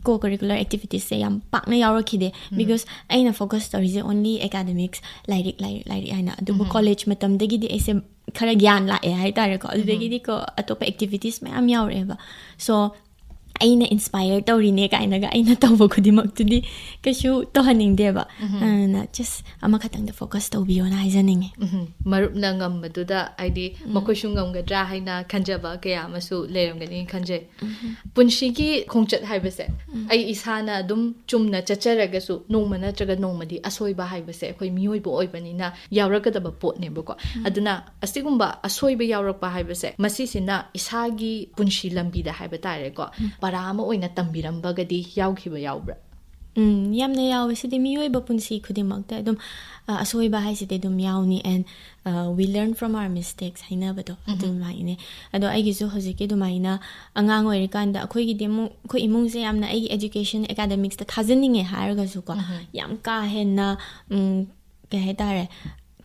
ꯀꯣ ꯀꯔꯤꯀꯨꯂꯔ ꯑꯦꯛꯇꯤꯚꯤꯇꯤꯁꯁꯦ ꯌꯥꯝ ꯄꯥꯛꯅ ꯌꯥꯎꯔꯛꯈꯤꯗꯦ ꯕꯤꯀꯣꯁ ꯑꯩꯅ ꯐꯣꯀꯁ ꯇꯧꯔꯤꯁꯦ ꯑꯣꯟꯂꯤ ꯑꯦꯀꯥꯗꯃꯤꯛꯁ ꯂꯥꯏꯔꯤꯛ ꯍꯥꯏꯅ ꯑꯗꯨꯕꯨ ꯀꯣꯂꯦꯖ ꯃꯇꯝꯗꯒꯤꯗꯤ ꯑꯩꯁꯦ ꯈꯔ ꯒ꯭ꯌꯥꯟ ꯂꯥꯛꯑꯦ ꯍꯥꯏꯇꯥꯔꯦꯀꯣ ꯑꯗꯨꯗꯒꯤꯗꯤꯀꯣ ꯑꯇꯣꯞꯄ ꯑꯦꯛꯇꯤꯚꯤꯇꯤꯁ ꯃꯌꯥꯝ ꯌꯥꯎꯔꯛꯑꯦꯕ ꯁꯣ ꯑꯩꯅ ꯏꯟꯁꯄꯥꯌꯔ ꯇꯧꯔꯤꯅꯦ ꯀꯥꯏꯅꯒ ꯑꯩꯅ ꯇꯧꯕ ꯈꯨꯗꯤꯡꯃꯛꯇꯨꯗꯤ ꯀꯩꯁꯨ ꯇꯧꯍꯟꯅꯤꯡꯗꯦꯕ ꯑꯗꯨꯅ ꯖꯁ ꯑꯃꯈꯛꯇꯪꯗ ꯐꯣꯀꯁ ꯇꯧꯕꯤꯌꯣꯅ ꯍꯥꯏꯖꯅꯤꯡꯉꯦ ꯃꯔꯨꯞꯅ ꯉꯝꯕꯗꯨꯗ ꯍꯥꯏꯗꯤ ꯃꯈꯣꯏꯁꯨ ꯉꯝꯒꯗ꯭ꯔꯥ ꯍꯥꯏꯅ ꯈꯟꯖꯕ ꯀꯌా ꯑꯃꯁꯨ ꯂꯩꯔꯝꯒꯅꯤ ꯈꯟꯖꯩ ꯄꯨꯟꯁꯤꯒꯤ ꯈꯣꯡꯆꯠ ꯍꯥꯏꯕꯁꯦ ꯑꯩ ꯏꯁꯥꯅ ꯑꯗꯨꯝ ꯆꯨꯝꯅ ꯆꯠꯆꯔꯒꯁꯨ ꯅꯣꯡꯃ ꯅꯠꯇ꯭ꯔꯒ ꯅꯣꯡꯃꯗꯤ ꯑꯁꯣꯏꯕ ꯍꯥꯏꯕꯁꯦ ꯑꯩꯈꯣꯏ ꯃꯤꯑꯣꯏꯕ ꯑꯣꯏꯕꯅꯤꯅ ꯌꯥꯎꯔꯛꯀꯗꯕ ꯄꯣꯠꯅꯦꯕꯀꯣ ꯑꯗꯨꯅ ꯑꯁꯤꯒꯨꯝꯕ ꯑꯁꯣꯏꯕ ꯌꯥꯎꯔꯛꯄ ꯍꯥꯏꯕꯁꯦ ꯃꯁꯤꯁꯤꯅ ꯏꯁꯥꯒꯤ ꯄꯨꯟꯁꯤ ꯂꯝꯕꯤꯗ ꯍꯥꯏꯕ ꯇꯥꯔꯦꯀꯣ ꯄꯔꯥ ꯑꯃ ꯑꯣꯏꯅ ꯇꯝꯕꯤꯔꯝꯕꯒꯗꯤ ꯌꯥꯎꯈꯤꯕ ꯌꯥꯎꯕ꯭ꯔꯥ ꯌꯥꯝꯅ ꯌꯥꯎꯋꯦ ꯁꯤꯗꯤ ꯃꯤꯑꯣꯏꯕ ꯄꯨꯟꯁꯤ ꯈꯨꯗꯤꯡꯃꯛꯇ ꯑꯗꯨꯝ ꯑꯁꯣꯏꯕ ꯍꯥꯏꯁꯤꯗꯤ ꯑꯗꯨꯝ ꯌꯥꯎꯅꯤ and we learn from our mistakes ꯍꯥꯏꯅꯕꯗꯣ ꯑꯗꯨꯃꯥꯏꯅꯦ ꯑꯗꯣ ꯑꯩꯒꯤꯁꯨ ꯍꯧꯖꯤꯛꯀꯤ ꯑꯗꯨꯃꯥꯏꯅ ꯑꯉꯥꯡ ꯑꯣꯏꯔꯤꯀꯥꯟꯗ ꯑꯩꯈꯣꯏꯒꯤꯗꯤ ꯑꯃꯨꯛ ꯑꯩꯈꯣꯏ ꯏꯃꯨꯡꯁꯦ ꯌꯥꯝꯅ ꯑꯩꯒꯤ ꯑꯦꯖꯨꯀꯦꯁꯟ ꯑꯦꯀꯥꯗꯃꯤꯛꯁꯇ ꯊꯥꯖꯅꯤꯡꯉꯦ ꯍꯥꯏꯔꯒꯁꯨꯀꯣ ꯌꯥꯝ ꯀꯥ ꯍꯦꯟꯅ ꯀꯩ ꯍꯥꯏꯇꯥꯔꯦ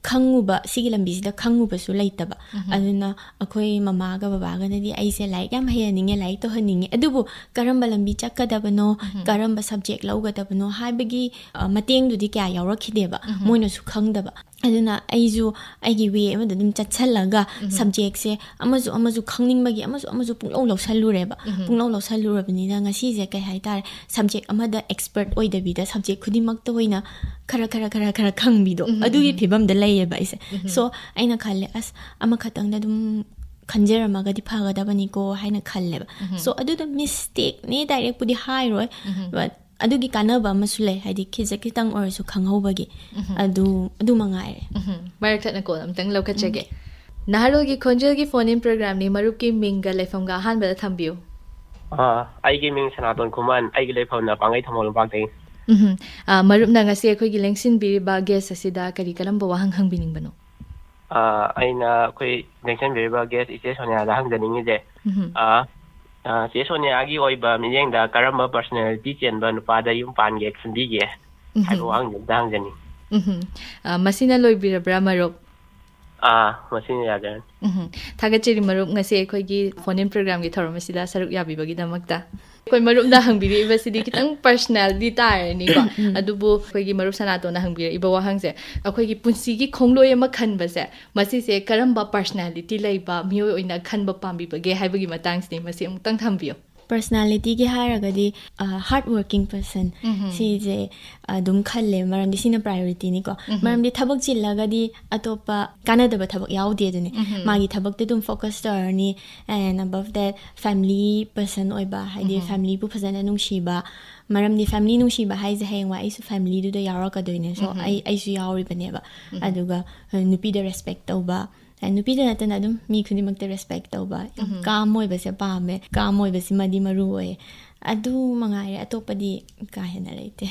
ꯈꯪꯉꯨꯕ ꯁꯤꯒꯤ ꯂꯝꯕꯤꯁꯤꯗ ꯈꯪꯉꯨꯕꯁꯨ ꯂꯩꯇꯕ ꯑꯗꯨꯅ ꯑꯩꯈꯣꯏ ꯃꯃꯥꯒ ꯕꯕꯥꯒꯅꯗꯤ ꯑꯩꯁꯦ ꯂꯥꯏꯔꯤꯛ ꯌꯥꯝ ꯍꯩꯍꯟꯅꯤꯡꯉꯦ ꯂꯥꯏꯔꯤꯛ ꯇꯧꯍꯟꯅꯤꯡꯉꯦ ꯑꯗꯨꯕꯨ ꯀꯔꯝꯕ ꯂꯝꯕꯤ ꯆꯠꯀꯗꯕꯅꯣ ꯀꯔꯝꯕ ꯁꯕꯖꯦꯛ ꯂꯧꯒꯗꯕꯅꯣ ꯍꯥꯏꯕꯒꯤ ꯃꯇꯦꯡꯗꯨꯗꯤ ꯀꯌꯥ ꯌꯥꯎꯔꯛꯈꯤꯗꯦꯕ ꯃꯣꯏꯅꯁꯨ ꯈꯪꯗꯕ ꯑꯗꯨꯅ ꯑꯩꯁꯨ ꯑꯩꯒꯤ ꯋꯦ ꯑꯃꯗ ꯑꯗꯨꯝ ꯆꯠꯁꯜꯂꯒ ꯁꯕꯖꯦꯛꯁꯦ ꯑꯃꯁꯨ ꯈꯪꯅꯤꯡꯕꯒꯤ ꯑꯃꯁꯨ ꯄꯨꯡꯂꯧ ꯂꯧꯁꯜꯂꯨꯔꯦꯕ ꯄꯨꯡꯂꯧ ꯂꯧꯁꯜꯂꯨꯔꯕꯅꯤꯅ ꯉꯁꯤꯁꯦ ꯀꯩ ꯍꯥꯏꯇꯥꯔꯦ ꯁꯕꯖꯦꯛ ꯑꯃꯗ ꯑꯦꯛꯁꯄꯔꯠ ꯑꯣꯏꯗꯕꯤꯗ ꯁꯕꯖꯦꯛ ꯈꯨꯗꯤꯡꯃꯛꯇ ꯑꯣꯏꯅ ꯈꯔ ꯈꯪꯕꯤꯗꯣ ꯑꯗꯨꯒꯤ ꯐꯤꯕꯝꯗ ꯂꯩꯌꯦꯕ ꯑꯩꯁꯦ ꯁꯣ ꯑꯩꯅ ꯈꯜꯂꯦ ꯑꯁ ꯑꯃꯈꯛꯇꯪꯗ ꯑꯗꯨꯝ ꯈꯟꯖꯔꯝꯃꯒꯗꯤ ꯐꯒꯗꯕꯅꯤꯀೋ ꯍꯥꯏꯅ ꯈꯜꯂꯦꯕ ꯁꯣ ꯑꯗꯨꯗꯣ ꯃꯤꯁꯇꯦꯛꯅꯦ ꯗꯥꯏꯔꯦꯛꯄꯨꯗꯤ ꯍꯥꯏꯔꯣꯏ ꯕꯠ ꯑꯗꯨꯒꯤ ꯀꯥꯟꯅꯕ ꯑꯃꯁꯨ ꯂꯩ ꯍꯥꯏꯗꯤ ꯈꯤꯇꯪ ꯑꯣꯏꯔꯁꯨ ꯈꯪꯍꯧꯕꯒꯤ ꯑꯗꯨ ꯃꯉꯥꯏꯔꯦ ꯃꯔꯛ ꯊꯠꯅ ꯀꯣꯜ ꯑꯝꯇꯪ ꯂꯧꯈꯠꯆꯒꯦ ꯅꯍꯥꯔꯣꯜꯒꯤ ꯈꯣꯟꯖꯦꯜꯒꯤ ꯐꯣꯟ ꯏꯟ ꯄ꯭ꯔꯣꯒ꯭ꯔꯥꯝꯅꯤ ꯃꯔꯨꯞꯀꯤ ꯃꯤꯡꯒ ꯂꯩꯐꯝꯒ ꯑꯍꯥꯟꯕꯗ ꯊꯝꯕꯤꯌꯨ ꯑꯩꯒꯤ ꯃꯤꯡ ꯁꯅꯥꯇꯣꯟ ꯈꯨꯃꯟ ꯑꯩꯒꯤ ꯂꯩꯐꯝꯅ ꯄꯥꯡꯒꯩ ꯊꯝꯕꯥꯜ ꯂꯝꯄꯥꯛꯇꯒꯤ ꯃꯔꯨꯞꯅ ꯉꯁꯤ ꯑꯩꯈꯣꯏꯒꯤ ꯂꯦꯡꯁꯤꯟꯕꯤꯔꯤꯕ ꯒꯦꯁ ꯑꯁꯤꯗ ꯀꯔꯝꯕ ꯋꯥꯍꯪ ꯍꯪꯕꯤꯅꯤꯡꯕꯅꯣ ꯑꯩꯅ ꯑꯩꯈꯣꯏ ꯂꯦꯡꯁꯤꯟꯕꯤꯔꯤꯕ ꯒꯦꯁ ꯏꯆꯦ ꯁꯣꯅꯤꯌꯥꯗ ꯍꯪꯖꯅꯤꯡꯉꯤꯁꯦ ꯆꯦ ꯁꯣꯅꯤꯌꯥꯒꯤ ꯑꯣꯏꯕ ꯃꯤꯠꯌꯦꯡꯗ ꯀꯔꯝꯕ ꯄꯔꯁꯣꯅꯦꯂꯤꯇꯤ ꯆꯦꯟꯕ ꯅꯨꯄꯥꯗ ꯌꯨꯝ ꯄꯥꯟꯒꯦ ꯈꯟꯕꯤꯒꯦ ꯍꯥꯏꯕ ꯋꯥꯍꯪꯗꯨ ꯑꯝꯇ ꯍꯪꯖꯅꯤꯡꯉꯤ ꯃꯁꯤꯅ ꯂꯣꯏꯕꯤꯔꯕ꯭ꯔꯥ ꯃꯔꯨꯞ ꯃꯁꯤꯅ ꯌꯥꯖꯔꯅꯤ ꯊꯥꯒꯠꯆꯔꯤ ꯃꯔꯨꯞ ꯉꯁꯤ ꯑꯩꯈꯣꯏꯒꯤ ꯐꯣꯟ ꯏꯟ ꯄ꯭ꯔꯣꯒ꯭ꯔꯥꯝꯒꯤ ꯊꯧꯔꯝ ꯑꯁꯤꯗ ꯁꯔꯨꯛ ꯌꯥꯕꯤꯕꯒꯤꯗꯃꯛꯇ ꯑꯩꯈꯣꯏ ꯃꯔꯨꯞꯅ ꯍꯪꯕꯤꯔꯛꯏꯕꯁꯤꯗꯤ ꯈꯤꯇꯪ ꯄꯔꯁꯅꯦꯜꯗꯤ ꯇꯥꯔꯅꯤꯀꯣ ꯑꯗꯨꯕꯨ ꯑꯩꯈꯣꯏꯒꯤ ꯃꯔꯨꯞ ꯁꯅꯥꯇꯣꯟꯅ ꯍꯪꯕꯤꯔꯛꯏꯕ ꯋꯥꯍꯪꯁꯦ ꯑꯩꯈꯣꯏꯒꯤ ꯄꯨꯟꯁꯤꯒꯤ ꯈꯣꯡꯂꯣꯏ ꯑꯃ ꯈꯟꯕꯁꯦ ꯃꯁꯤꯁꯦ ꯀꯔꯝꯕ ꯄꯔꯁꯅꯦꯂꯤꯇꯤ ꯂꯩꯕ ꯃꯤꯑꯣꯏ ꯑꯣꯏꯅ ꯈꯟꯕ ꯄꯥꯝꯕꯤꯕꯒꯦ ꯍꯥꯏꯕꯒꯤ ꯃꯇꯥꯡꯁꯤꯅꯤ ꯃꯁꯤ ꯑꯃꯨꯛꯇꯪ ꯊꯝꯕꯤꯌꯨ ꯄꯔꯁꯅꯦꯂꯤꯇꯤꯒꯤ ꯍꯥꯏꯔꯒꯗꯤ ꯍꯥꯔꯗ ꯋꯔꯀꯤꯡ ꯄꯔꯁꯟ ꯁꯤꯁꯦ ꯑꯗꯨꯝ ꯈꯜꯂꯦ ꯃꯔꯝꯗꯤ ꯁꯤꯅ ꯄ꯭ꯔꯥꯏꯌꯣꯔꯤꯇꯤꯅꯤꯀꯣ ꯃꯔꯝꯗꯤ ꯊꯕꯛ ꯆꯤꯜꯂꯒꯗꯤ ꯑꯇꯣꯞꯄ ꯀꯥꯟꯅꯗꯕ ꯊꯕꯛ ꯌꯥꯎꯗꯦ ꯑꯗꯨꯅꯤ ꯃꯥꯒꯤ ꯊꯕꯛꯇ ꯑꯗꯨꯝ ꯐꯣꯀꯁ ꯇꯧꯔꯅꯤ and above that family person ꯑꯣꯏꯕ ꯍꯥꯏꯗꯤ ꯐꯦꯃꯤꯂꯤꯕꯨ ꯐꯖꯅ ꯅꯨꯡꯁꯤꯕ ꯃꯔꯝꯗꯤ ꯐꯦꯃꯤꯂꯤ ꯅꯨꯡꯁꯤꯕ ꯍꯥꯏꯁꯦ ꯍꯌꯦꯡꯋꯥꯏ ꯑꯩꯁꯨ ꯐꯦꯃꯤꯂꯤꯗꯨꯗ ꯌꯥꯎꯔꯛꯀꯗꯣꯏꯅꯦ ꯁꯣ ꯑꯩꯁꯨ ꯌꯥꯎꯔꯤꯕꯅꯦꯕ ꯑꯗꯨꯒ ꯅꯨꯄꯤꯗ ꯔꯦꯁꯄꯦꯛ ꯇꯧꯕ ꯅꯨꯄꯤꯗ ꯅꯠꯇꯅ ꯑꯗꯨꯝ ꯃꯤ ꯈꯨꯗꯤꯡꯃꯛꯇ ꯔꯦꯁꯄꯦꯛ ꯇꯧꯕ ꯌꯥꯝ ꯀꯥꯝ ꯑꯣꯏꯕꯁꯦ ꯄꯥꯝꯃꯦ ꯀꯥꯝ ꯑꯣꯏꯕꯁꯤꯃꯗꯤ ꯃꯔꯨ ꯑꯣꯏꯌꯦ ꯑꯗꯨ ꯃꯉꯥꯏꯔꯦ ꯑꯇꯣꯞꯄꯗꯤ ꯀꯥ ꯍꯦꯟꯅ ꯂꯩꯇꯦ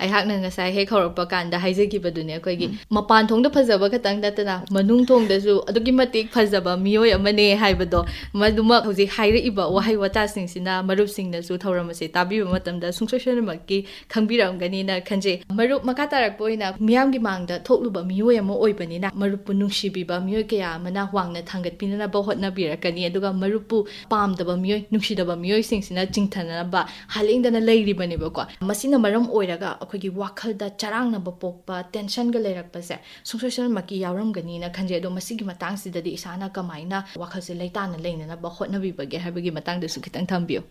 ꯑꯩꯍꯥꯛꯅ ꯉꯁꯥꯏ ꯍꯦꯛ ꯍꯧꯔꯛꯄ ꯀꯥꯟꯗ ꯍꯥꯏꯖꯈꯤꯕꯗꯨꯅꯦ ꯑꯩꯈꯣꯏꯒꯤ ꯃꯄꯥꯟ ꯊꯣꯡꯗ ꯐꯖꯕ ꯈꯛꯇꯪ ꯅꯠꯇꯅ ꯃꯅꯨꯡ ꯊꯣꯡꯗꯁꯨ ꯑꯗꯨꯛꯀꯤ ꯃꯇꯤꯛ ꯐꯖꯕ ꯃꯤꯑꯣꯏ ꯑꯃꯅꯦ ꯍꯥꯏꯕꯗꯣ ꯃꯗꯨꯃꯛ ꯍꯧꯖꯤꯛ ꯍꯥꯏꯔꯛꯏꯕ ꯋꯥꯍꯩ ꯋꯥꯇꯥꯁꯤꯡꯁꯤꯅ ꯃꯔꯨꯞꯁꯤꯡꯅꯁꯨ ꯊꯧꯔꯝ ꯑꯁꯤ ꯇꯥꯕꯤꯕ ꯃꯇꯝꯗ ꯁꯨꯡꯁꯣꯏ ꯁꯣꯏꯗꯅꯃꯛꯀꯤ ꯈꯪꯕꯤꯔꯝꯒꯅꯤꯅ ꯈꯟꯖꯩ ꯃꯔꯨꯞ ꯃꯈꯥ ꯇꯥꯔꯛꯄ ꯑꯣꯏꯅ ꯃꯤꯌꯥꯝꯒꯤ ꯃꯥꯡꯗ ꯊꯣꯛꯂꯨꯕ ꯃꯤꯑꯣꯏ ꯑꯃ ꯑꯣꯏꯕꯅꯤ나 ꯃꯔꯨꯞꯄꯨ ꯅꯨꯡꯁꯤꯕꯤꯕ ꯃꯤꯑꯣꯏ ꯀꯌꯥ ꯑꯃꯅ ꯋꯥꯡꯅ ꯊꯥꯡꯒꯠꯄꯤꯅꯅꯕ ꯍꯣꯠꯅꯕꯤꯔꯛꯀꯅꯤ ꯑꯗꯨꯒ ꯃꯔꯨꯞꯄꯨ ꯄꯥꯝꯗꯕ ꯃꯤꯑꯣꯏ ꯅꯨꯡꯁꯤꯗꯕ ꯃꯤꯑꯣꯏꯁꯤꯡꯁꯤꯅ ꯆꯤꯡꯊꯅꯅꯕ ꯍꯥꯂꯦꯡꯗꯅ ꯂꯩꯔꯤꯕꯅꯦꯕꯀꯣ ꯃꯁꯤꯅ ꯃꯔꯝ ꯑꯣꯏꯔꯒ ꯑꯩꯈꯣꯏꯒꯤ ꯋꯥꯈꯜꯗ ꯆꯔꯥꯡꯅꯕ ꯄꯣꯛꯄ ꯇꯦꯟꯁꯟꯒ ꯂꯩꯔꯛꯄꯁꯦ ꯁꯨꯡꯁꯣꯏ ꯁꯣꯏꯗꯅꯃꯛꯀꯤ ꯌꯥꯎꯔꯝꯒꯅꯤꯅ ꯈꯟꯖꯩ ꯑꯗꯣ ꯃꯁꯤꯒꯤ ꯃꯇꯥꯡꯁꯤꯗꯗꯤ ꯏꯁꯥꯅ ꯀꯃꯥꯏꯅ ꯋꯥꯈꯜꯁꯦ ꯂꯩꯇꯥꯅ ꯂꯩꯅꯅꯕ ꯍꯣꯠꯅꯕꯤꯕꯒꯦ ꯍꯥꯏꯕꯒꯤ ꯃꯇꯥꯡꯗꯁꯨ ꯈꯤꯇꯪ ꯊꯝꯕꯤꯌꯨ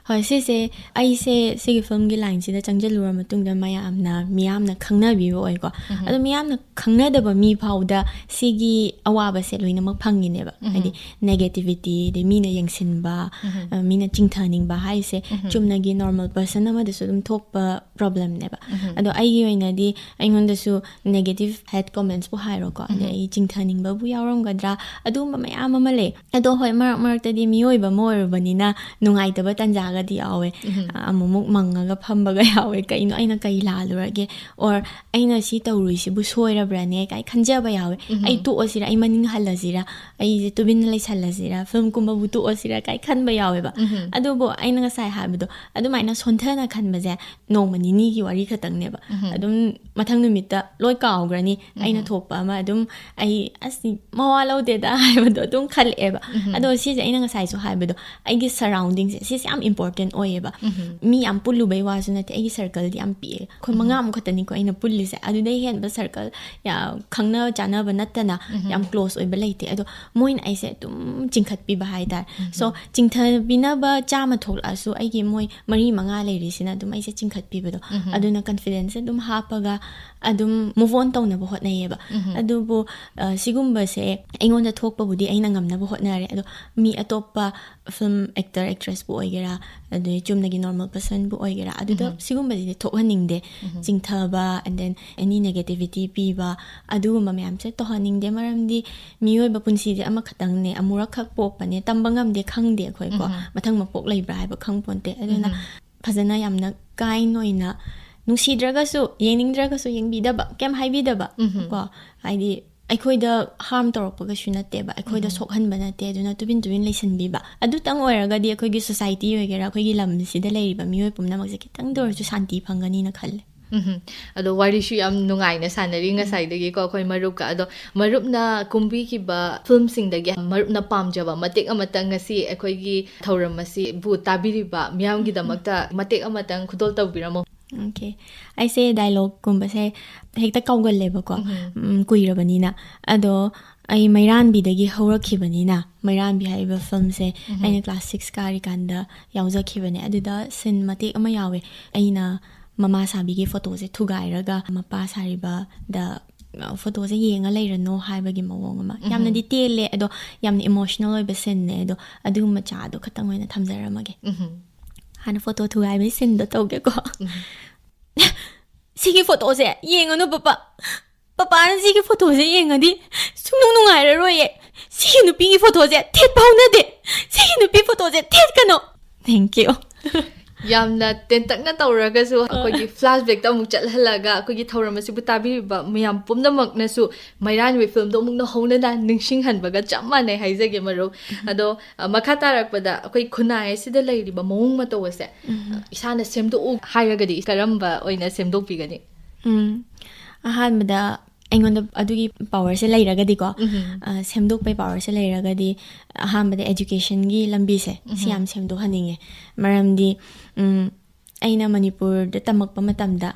ꯍꯣꯏ ꯁꯤꯁꯦ ꯑꯩꯁꯦ ꯁꯤꯒꯤ ꯐꯤꯜꯝꯒꯤ ꯂꯥꯏꯟꯁꯤꯗ ꯆꯪꯁꯤꯜꯂꯨꯔ ꯃꯇꯨꯡꯗ ꯃꯤꯌꯥꯝꯅ ꯈꯪꯅꯕꯤꯕ ꯑꯣꯏꯀꯣ ꯑꯗꯣ ꯃꯤꯌꯥꯝꯅ ꯈꯪꯅꯗꯕ ꯃꯤ ꯐꯥꯎꯗ ꯁꯤꯒꯤ ꯑꯋꯥꯕꯁꯦ ꯂꯣꯏꯅꯃꯛ ꯐꯪꯉꯤꯅꯦꯕ ꯍꯥꯏꯗꯤ ꯅꯦꯒꯦꯇꯤꯚꯤꯇꯤ ꯑꯗꯩ ꯃꯤꯅ ꯌꯦꯡꯁꯤꯟꯕ ꯃꯤꯅ ꯆꯤꯡꯊꯅꯤꯡꯕ ꯍꯥꯏꯁꯦ ꯆꯨꯝꯅꯒꯤ ꯅꯣꯔꯃꯦꯜ ꯄꯔꯁꯟ ꯑꯃꯗꯁꯨ ꯑꯗꯨꯝ ꯊꯣꯛꯄ ꯄ꯭ꯔꯣꯕ꯭ꯂꯦꯝꯅꯦꯕ ꯑꯗꯣ ꯑꯩꯒꯤ ꯑꯣꯏꯅꯗꯤ ꯑꯩꯉꯣꯟꯗꯁꯨ ꯅꯦꯒꯦꯇꯤቭ ꯍꯦꯠ ꯀꯣꯃꯦꯟꯠꯁꯄꯨ ꯍꯥꯏꯔꯣꯀꯣ ꯑꯗꯩ ꯑꯩ ꯆꯤꯡꯊꯅꯤꯡꯕꯕꯨ ꯌꯥꯎꯔꯝꯒꯗ꯭ꯔꯥ ꯑꯗꯨꯒꯨꯝꯕ ꯃꯌꯥꯝ ꯑꯃ ꯂꯩ ꯑꯗꯣ ꯍꯣꯏ ꯃꯔꯛ ꯃꯔꯛꯇꯗꯤ ꯃꯤꯑꯣꯏꯕ ꯑꯃ ꯑꯣꯏꯔꯨꯕꯅꯤꯅ ꯅꯨꯡꯉꯥꯏꯇꯕ ꯇꯟꯖꯥꯒꯗꯤ ꯌꯥꯎꯋꯦ ꯑꯃꯨꯛꯃꯨꯛ ꯃꯪꯉꯒ ꯐꯝꯕꯒ ꯌꯥꯎꯋꯦ ꯀꯩꯅꯣ ꯑꯩꯅ ꯀꯩ ꯂꯥꯜꯂꯨꯔꯒꯦ ꯑꯣꯔ ꯑꯩꯅ ꯁꯤ ꯇꯧꯔꯨꯏꯁꯤꯕꯨ ꯁꯣꯏꯔꯕ꯭ꯔꯅꯦ ꯀꯥꯏ ꯈꯟꯖꯕ ꯌꯥꯎꯋꯦ ꯑꯩ ꯇꯣꯛꯑꯁꯤꯔ ꯑꯩ ꯃꯅꯤꯡ ꯍꯜꯂꯁꯤꯔ ꯑꯩꯁꯦ ꯇꯨꯃꯤꯟꯅ ꯂꯩꯁꯜꯂꯁꯤꯔ ꯐꯤꯜꯝꯒꯨꯝꯕꯕꯨ ꯇꯣꯛꯑꯁꯤꯔ ꯀꯥꯏ ꯈꯟꯕ ꯌꯥꯎꯋꯦꯕ ꯑꯗꯨꯕꯨ ꯑꯩꯅ ꯉꯁꯥꯏ ꯍꯥꯏꯕꯗꯣ ꯑꯗꯨꯃꯥꯏꯅ ꯁꯣꯟꯊꯅ ꯈꯟꯕꯁꯦ ꯅꯣꯡꯃ ꯅꯤꯅꯤꯒꯤ ꯋꯥꯔꯤ ꯈꯛꯇꯪꯅꯦꯕ ꯑꯗꯨꯝ ꯃꯊꯪ ꯅꯨꯃꯤꯠꯇ ꯂꯣꯏ ꯀꯥꯎꯈ꯭ꯔꯅꯤ ꯑꯩꯅ ꯊꯣꯛꯄ ꯑꯃ ꯑꯗꯨꯝ ꯑꯩ ꯑꯁ ꯃꯋꯥ ꯂꯧꯗꯦꯗ ꯍꯥꯏꯕꯗꯣ ꯑꯗꯨꯝ ꯈꯜꯂꯛꯑꯦꯕ ꯑꯗꯣ ꯁꯤꯁꯦ ꯑꯩꯅ ꯉꯁꯥꯏꯁꯨ ꯍꯥꯏꯕꯗꯣ ꯑꯩꯒꯤ ꯁꯔꯥꯎꯟꯗꯤꯡꯁꯦ ꯁꯤꯁꯦ ꯌꯥꯝ ꯏꯝꯄꯣꯔꯇꯦꯟట్ ꯑꯣꯏꯌꯦꯕ ꯃꯤ ꯌꯥꯝ ꯄꯨꯜꯂꯨꯕꯩ ꯋꯥꯁꯨ ꯅꯠꯇꯦ ꯑꯩꯒꯤ ꯁꯔꯀꯜꯗꯤ ꯌꯥꯝ ꯄꯤꯛꯑꯦ ꯑꯩꯈꯣꯏ 5 ꯈꯛꯇꯅꯤꯀꯣ ꯑꯩꯅ ꯄꯨꯜꯂꯤꯁꯦ ꯑꯗꯨꯗꯩ ꯍꯦꯟꯕ ꯁꯔꯀꯜ ꯈꯪꯅ ꯆꯥꯅꯕ ꯅꯠꯇꯅ ꯌꯥꯝ ꯀ꯭ꯂꯣസ് ꯑꯣꯏꯕ ꯂꯩꯇꯦ ꯑꯗꯣ ꯃꯣꯏꯅ ꯑꯩꯁꯦ ꯑꯗꯨꯝ ꯆꯤꯡꯈꯠꯄꯤꯕ ꯍꯥꯏꯇꯥꯔꯦ ꯁꯣ ꯆꯤꯡꯊꯕꯤꯅꯕ 100 ꯊꯣꯛꯂꯛꯑꯁꯨ ꯑꯩꯒꯤ ꯃꯣꯏ 4-5 ꯂꯩꯔꯤꯁꯤꯅ ꯑꯗꯨꯝ ꯑꯩꯁꯦ ꯆꯤꯡꯈꯠꯄꯤꯕꯗꯣ ꯑꯗꯨꯅ ꯀꯟꯐꯤꯗꯦꯟꯁꯁꯦ ꯑꯗꯨꯝ ꯍꯥꯞꯄꯒ ꯑꯗꯨꯝ ꯃꯨꯚ ꯑꯣꯟ ꯇꯧꯅꯕ ꯍꯣꯠꯅꯩꯌꯦꯕ ꯑꯗꯨꯕꯨ ꯁꯤꯒꯨꯝꯕꯁꯦ ꯑꯩꯉꯣꯟꯗ ꯊꯣꯛꯄꯕꯨꯗꯤ ꯑꯩꯅ ꯉꯝꯅꯕ ꯍꯣꯠꯅꯔꯦ ꯑꯗꯣ ꯃꯤ ꯑꯇꯣꯞꯄ ꯐꯤल्म ꯑꯦꯛꯇꯔ ꯑꯦꯛꯇ꯭ꯔꯦꯁꯄꯨ ꯑꯣꯏꯒꯦꯔꯥ ꯑꯗꯩ ꯆꯨꯝꯅꯒꯤ ꯅꯣꯔꯃꯦꯜ ꯄꯔꯁꯟꯕꯨ ꯑꯣꯏꯒꯦꯔꯥ ꯑꯗꯨꯗ ꯁꯤꯒꯨꯝꯕꯁꯤꯗꯤ ꯊꯣꯛꯍꯟꯅꯤꯡꯗꯦ ꯆꯤꯡꯊꯕ ꯑꯦꯟ ꯗꯦꯟ ꯑꯦꯅꯤ ꯅꯦꯒꯦꯇꯤꯚꯤꯇꯤ ꯄꯤꯕ ꯑꯗꯨꯒꯨꯝꯕ ꯃꯌꯥꯝꯁꯦ ꯇꯧꯍꯟꯅꯤꯡꯗꯦ ꯃꯔꯝꯗꯤ ꯃꯤꯑꯣꯏꯕ ꯄꯨꯟꯁꯤꯁꯦ ꯑꯃꯈꯛꯇꯪꯅꯦ ꯑꯃꯨꯔꯛꯈꯛ ꯄꯣꯛꯄꯅꯦ ꯇꯝꯕ ꯉꯝꯗꯦ ꯈꯪꯗꯦ ꯑꯩꯈꯣꯏꯀꯣ ꯃꯊꯪ ꯃꯄꯣꯛ ꯂꯩꯕ꯭ꯔꯥ ꯍꯥꯏꯕ ꯈꯪꯄꯣꯟꯇꯦ ꯑꯗꯨꯅ ꯐꯖꯅ ꯌꯥꯝꯅ ꯀꯥꯏꯟ ꯑꯣꯏꯅ ꯅꯨꯡꯁꯤꯗ꯭ꯔꯒꯁꯨ ꯌꯦꯡꯅꯤꯡꯗ꯭ꯔꯒꯁꯨ ꯌꯦꯡꯕꯤꯗꯕ ꯀꯩꯝ ꯍꯥꯏꯕꯤꯗꯕ ꯀꯣ ꯍꯥꯏꯗꯤ ꯑꯩꯈꯣꯏꯗ ꯍꯥꯔꯝ ꯇꯧꯔꯛꯄꯒꯁꯨ ꯅꯠꯇꯦꯕ ꯑꯩꯈꯣꯏꯗ ꯁꯣꯛꯍꯟꯕ ꯅꯠꯇꯦ ꯑꯗꯨꯅ ꯇꯨꯃꯤꯟ ꯂꯩꯁꯟꯕꯤꯕ ꯑꯗꯨꯇꯪ ꯑꯣꯏꯔꯒꯗꯤ ꯑꯩꯈꯣꯏꯒꯤ ꯁꯣꯁꯥꯏꯇꯤ ꯑꯣꯏꯒꯦꯔꯥ ꯑꯩꯈꯣꯏꯒꯤ ꯂꯝꯁꯤꯗ ꯂꯩꯔꯤꯕ ꯃꯤꯑꯣꯏ ꯄꯨꯝꯅꯃꯛꯁꯦ ꯈꯤꯇꯪꯗ ꯑꯣꯏꯔꯁꯨ ꯁꯥꯟꯇꯤ ꯐꯪꯒꯅꯤꯅ ꯈꯜꯂꯦ ꯑꯗꯣ ꯋꯥꯔꯤꯁꯨ ꯌꯥꯝ ꯅꯨꯡꯉꯥꯏꯅ ꯁꯥꯟꯅꯔꯤ ꯉꯁꯥꯏꯗꯒꯤꯀꯣ ꯑꯩꯈꯣꯏ ꯃꯔꯨꯞꯀ ꯑꯗꯣ ꯃꯔꯨꯞꯅ ꯀꯨꯝꯕꯤꯈꯤꯕ ꯐꯤल्मꯁꯤꯡꯗꯒꯤ ꯃꯔꯨꯞꯅ ꯄꯥꯝꯖꯕ ꯃꯇꯦꯛ ꯑꯃꯇꯪ ꯉꯁꯤ ꯑꯩꯈꯣꯏꯒꯤ ꯊꯧꯔꯝ ꯑꯁꯤꯕꯨ ꯇꯥꯕꯤꯔꯤꯕ ꯃꯤꯌꯥꯝꯒꯤꯗꯃꯛꯇ ꯃꯇꯦꯛ ꯑꯃꯇꯪ ꯈꯨꯗꯣꯜ ꯇꯧꯕꯤꯔꯝꯃꯣ ꯑꯣꯀꯦ ꯑꯩꯁꯦ ꯗꯥꯏꯂꯣꯒꯀꯨꯝꯕꯁꯦ ꯍꯦꯛꯇ ꯀꯥꯎꯒꯜꯂꯦꯕꯀꯣ ꯀꯨꯏꯔꯕꯅꯤꯅ ꯑꯗꯣ ꯑꯩ ꯃꯩꯔꯥꯟꯕꯤꯗꯒꯤ ꯍꯧꯔꯛꯈꯤꯕꯅꯤꯅ ꯃꯩꯔꯥꯟꯕꯤ ꯍꯥꯏꯔꯤꯕ ꯐꯤल्मꯁꯦ ꯑꯩꯅ ꯀ꯭ꯂꯥꯁ 6 ꯀꯥꯔꯤꯀꯥꯟꯗ ꯌꯥꯎꯖꯈꯤꯕꯅꯦ ꯑꯗꯨꯗ ꯁꯤꯟ ꯃꯇꯦꯛ ꯑꯃ ꯌꯥꯎꯋꯦ ꯑꯩꯅ ꯃꯃꯥ ꯁꯥꯕꯤꯒꯤ ꯐꯣꯇꯣꯁꯦ ꯊꯨꯒꯥꯏꯔꯒ ꯃꯄꯥ ꯁꯥꯔꯤꯕꯗ ꯐꯣꯇꯣꯁꯦ ꯌꯦꯡꯉ ꯂꯩꯔꯅꯣ ꯍꯥꯏꯕꯒꯤ ꯃꯑꯣꯡ ꯑꯃ ꯌꯥꯝꯅꯗꯤ ꯇꯦꯜꯂꯦ ꯑꯗꯣ ꯌꯥꯝꯅ ꯏꯃꯣꯁꯅꯦꯜ ꯑꯣꯏꯕ ꯁꯤꯟꯅꯦ ꯑꯗꯣ ꯑꯗꯨꯒꯨꯝꯕ ꯆꯥꯗꯣ ꯈꯛꯇꯪ ꯑꯣꯏꯅ ꯊꯝꯖꯔꯝꯃꯒꯦ ꯍꯥꯟꯅ ꯐꯣꯇꯣ ꯊꯨꯒꯥꯏꯕꯒꯤ ꯁꯤꯟꯗꯣ ꯇꯧꯒꯦꯀꯣ ꯁꯤꯒꯤ ꯐꯣꯇꯣꯁꯦ ꯌꯦꯡꯉꯅꯨ ꯄꯄꯥꯅ ꯁꯤꯒꯤ ꯐꯣꯇꯣꯁꯦ ꯌꯦꯡꯉꯗꯤ ꯁꯨꯡꯅꯨꯡ ꯅꯨꯡꯉꯥꯏꯔꯔꯣꯏꯌꯦ ꯁꯤꯒꯤ ꯅꯨꯄꯤꯒꯤ ꯐꯣꯇꯣꯁꯦ ꯊꯦꯠꯄ ꯍꯧꯅꯗꯦ ꯁꯤꯒꯤ ꯅꯨꯄꯤ ꯐꯣꯇꯣꯁꯦ ꯊꯦꯠꯀꯅꯣ ꯊꯦꯡꯛ ꯌꯨ ꯌꯥꯝꯅ ꯇꯦꯟꯇꯛꯅ ꯇꯧꯔꯒꯁꯨ ꯑꯩꯈꯣꯏꯒꯤ ꯐ꯭ꯂꯥꯁꯕꯦꯛꯇ ꯑꯃꯨꯛ ꯆꯠꯍꯜꯂꯒ ꯑꯩꯈꯣꯏꯒꯤ ꯊꯧꯔꯝ ꯑꯁꯤꯕꯨ ꯇꯥꯕꯤꯔꯤꯕ ꯃꯌꯥꯝ ꯄꯨꯝꯅꯃꯛꯅꯁꯨ ꯃꯩꯔꯥꯟꯕꯤ ꯐꯤल्मꯗꯣ ꯑꯃꯨꯛ ꯅꯧꯍꯧꯅꯅ ꯅꯤꯡꯁꯤꯡꯍꯟꯕꯒ ꯆꯞ ꯃꯥꯟꯅꯩ ꯍꯥꯏꯖꯒꯦ ꯃꯔꯨꯞ ꯑꯗꯣ ꯃꯈꯥ ꯇꯥꯔꯛꯄꯗ ꯑꯩꯈꯣꯏ ꯈꯨꯟꯅꯥꯏ ꯑꯁꯤꯗ ꯂꯩꯔꯤꯕ ꯃꯑꯣꯡ ꯃꯇꯧ ꯑꯁꯦ ꯏꯁꯥꯅ ꯁꯦꯝꯗꯣꯛꯎ ꯍꯥꯏꯔꯒꯗꯤ ꯀꯔꯝꯕ ꯑꯣꯏꯅ ꯁꯦꯝꯗꯣꯛꯄꯤꯒꯅꯤ ꯑꯍꯥꯟꯕꯗ ꯑꯩꯉꯣꯟꯗ ꯑꯗꯨꯒꯤ ꯄꯋꯔꯁꯦ ꯂꯩꯔꯒꯗꯤꯀꯣ ꯁꯦꯝꯗꯣꯛꯄꯩ ꯄꯋꯔꯁꯦ ꯂꯩꯔꯒꯗꯤ ꯑꯍꯥꯟꯕꯗ 에듀케이션ꯒꯤ ꯂꯝꯕꯤꯁꯦ ꯁꯤ ꯌꯥꯝ ꯁꯦꯝꯗꯣꯛꯍꯟꯅꯤꯡꯉꯦ ꯃꯔꯝꯗꯤ ꯑꯩꯅ ꯃꯅꯤꯄꯨꯔꯗ ꯇꯝꯃꯛꯄ ꯃꯇꯝꯗ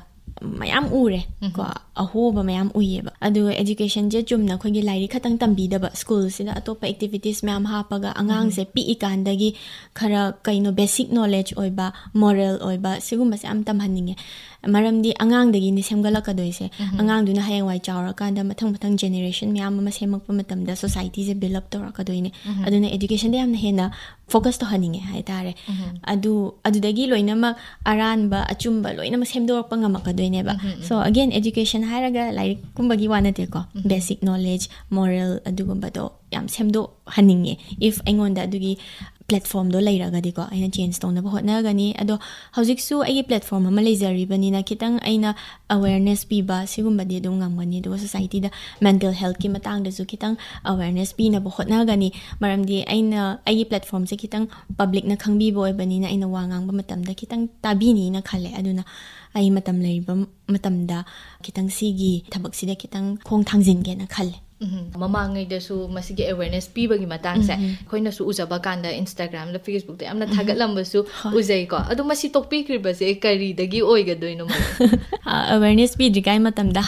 ꯃꯌꯥꯝ ꯎꯔꯦ ꯀꯣ ꯑꯍꯣꯕ ꯃꯌꯥꯝ ꯎꯏꯌꯦꯕ ꯑꯗꯨꯒ 에듀케이션ꯁꯦ ꯆꯨꯝꯅ ꯑꯩꯈꯣꯏꯒꯤ ꯂꯥꯏꯔꯤꯛ ꯈꯛꯇꯪ ꯇꯝꯕꯤꯗꯕ ꯁ꯭ꯀꯨꯜꯁꯤꯗ ꯑꯇꯣꯞꯄ ꯑꯦꯛꯇꯤꯚꯤꯇꯤꯁ ꯃꯌꯥꯝ ꯍꯥꯞꯄꯒ ꯑꯉꯥꯡꯁꯦ ꯄꯤꯛꯏꯀꯥꯟꯗꯒꯤ ꯈꯔ ꯀꯩꯅꯣ ꯕꯦꯁꯤꯛ ꯅꯣꯂꯦꯖ ꯑꯣꯏꯕ ꯃꯣꯔꯦꯜ ꯑꯣꯏꯕ ꯁꯤꯒꯨꯝꯕꯁꯦ ꯌꯥꯝ ꯇꯝꯍꯟꯅꯤꯡꯉꯦ ꯃꯔꯝꯗꯤ ꯑꯉꯥꯡꯗꯒꯤꯅꯤ ꯁꯦꯝꯒꯠꯂꯛꯀꯗꯣꯏꯁꯦ ꯑꯉꯥꯡꯗꯨꯅ ꯍꯌꯦꯡꯋꯥꯏ ꯆꯥꯎꯔꯀꯥꯟꯗ ꯃꯊꯪ ꯖꯦꯅꯦꯔꯦꯁꯟ ꯃꯌꯥꯝ ꯑꯃ ꯁꯦꯝꯃꯛꯄ ꯃꯇꯝꯗ ꯁꯣꯁꯥꯏꯇꯤꯁꯦ ꯕꯤꯜ ꯑꯞ ꯇꯧꯔꯛꯀꯗꯣꯏꯅꯦ ꯑꯗꯨꯅ 에듀케이션ꯗ ꯌꯥꯝꯅ ꯍꯦꯟꯅ ꯐꯣꯀꯁ ꯇꯧꯍꯟꯅꯤꯡꯉꯦ ꯍꯥꯏꯇꯥꯔꯦ ꯑꯗꯨꯗꯒꯤ ꯂꯣꯏꯅꯃꯛ ꯑꯔꯥꯟꯕ ꯑꯆꯨꯝꯕ ꯂꯣꯏꯅꯃꯛ ꯁꯦꯝꯗꯣꯔꯛꯄ ꯉꯝꯃꯛꯀꯗꯣꯏꯅꯦꯕ ꯁꯣ ꯑꯒꯦꯟ 에듀케이션 ꯍꯥꯏꯔꯒ ꯂꯥꯏꯔꯤꯛꯀꯨꯝꯕꯒꯤ ꯋꯥ ꯅꯠꯇꯦꯀꯣ ꯕꯦꯁꯤꯛ ꯅꯣꯂꯦꯖ ꯃꯣꯔꯦꯜ ꯑꯗꯨꯒꯨꯝꯕꯗꯣ ꯌꯥꯝ ꯁꯦꯝꯗꯣꯛꯍꯟꯅꯤꯡꯉꯦ ꯏꯐ ꯑꯩꯉꯣꯟꯗ ꯑꯗꯨꯒꯤ ꯄ꯭ꯂꯦꯠꯐꯣꯝꯗꯣ ꯂꯩꯔꯒꯗꯤꯀꯣ ꯑꯩꯅ ꯆꯦꯟꯖ ꯇꯧꯅꯕ ꯍꯣꯠꯅꯒꯅꯤ ꯑꯗꯣ ꯍꯧꯖꯤꯛꯁꯨ ꯑꯩꯒꯤ ꯄ꯭ꯂꯦꯠꯐꯣꯝ ꯑꯃ ꯂꯩꯖꯔꯤꯕꯅꯤꯅ ꯈꯤꯇꯪ ꯑꯩꯅ ꯑꯋꯦꯔꯅꯦꯁ ꯄꯤꯕ ꯁꯤꯒꯨꯝꯕꯗꯤ ꯑꯗꯨꯝ ꯉꯝꯒꯅꯤ ꯑꯗꯨꯒ ꯁꯣꯁꯥꯏꯇꯤꯗ ꯃꯦꯟꯇꯦꯜ ꯍꯦꯜꯊꯀꯤ ꯃꯇꯥꯡꯗꯁꯨ ꯈꯤꯇꯪ ꯑꯋꯦꯔꯅꯦꯁ ꯄꯤꯅꯕ ꯍꯣꯠꯅꯒꯅꯤ ꯃꯔꯝꯗꯤ ꯑꯩꯒꯤ ꯄ꯭ꯂꯦꯠꯐꯣꯝꯁꯦ ꯈꯤꯇꯪ ꯄꯕ꯭ꯂꯤꯛꯅ ꯈꯪꯕꯤꯕ ꯑꯣꯏꯕꯅꯤꯅ ꯑꯩꯅ ꯋꯥ ꯉꯥꯡꯕ ꯃꯇꯝꯗ ꯈꯤꯇꯪ ꯇꯥꯕꯤꯅꯤꯅ ꯈꯜꯂꯦ ꯑꯗꯨꯅ ꯑꯩ ꯃꯇꯝ ꯂꯩꯕ ꯃꯇꯝꯗ ꯈꯤꯇꯪ ꯁꯤꯒꯤ ꯊꯕꯛꯁꯤꯗ ꯈꯤꯇꯪ ꯈꯣꯡ ꯊꯥꯡꯖꯤꯟꯒꯦꯅ ꯈꯜꯂꯦ ꯃꯃꯥꯡꯉꯩꯗꯁꯨ ꯃꯁꯤꯒꯤ ꯑꯦꯋꯦꯔꯅꯦꯁ ꯄꯤꯕꯒꯤ ꯃꯇꯥꯡꯁꯦ ꯑꯩꯈꯣꯏꯅꯁꯨ ꯎꯖꯕ ꯀꯥꯟꯗ ꯏꯟꯁꯇꯥꯒ꯭ꯔꯥꯝꯗ ꯐꯦꯁꯕꯨꯛꯇ ꯌꯥꯝꯅ ꯊꯥꯒꯠꯂꯝꯕꯁꯨ ꯎꯖꯩꯀꯣ ꯑꯗꯣ ꯃꯁꯤ ꯇꯣꯛꯄꯤꯈ꯭ꯔꯤꯕꯁꯦ ꯀꯔꯤꯗꯒꯤ ꯑꯣꯏꯒꯗꯣꯏꯅꯣ ꯑꯦꯋꯦꯔꯅꯦꯁ ꯄꯤꯗ꯭ꯔꯤꯉꯩ ꯃꯇꯝꯗ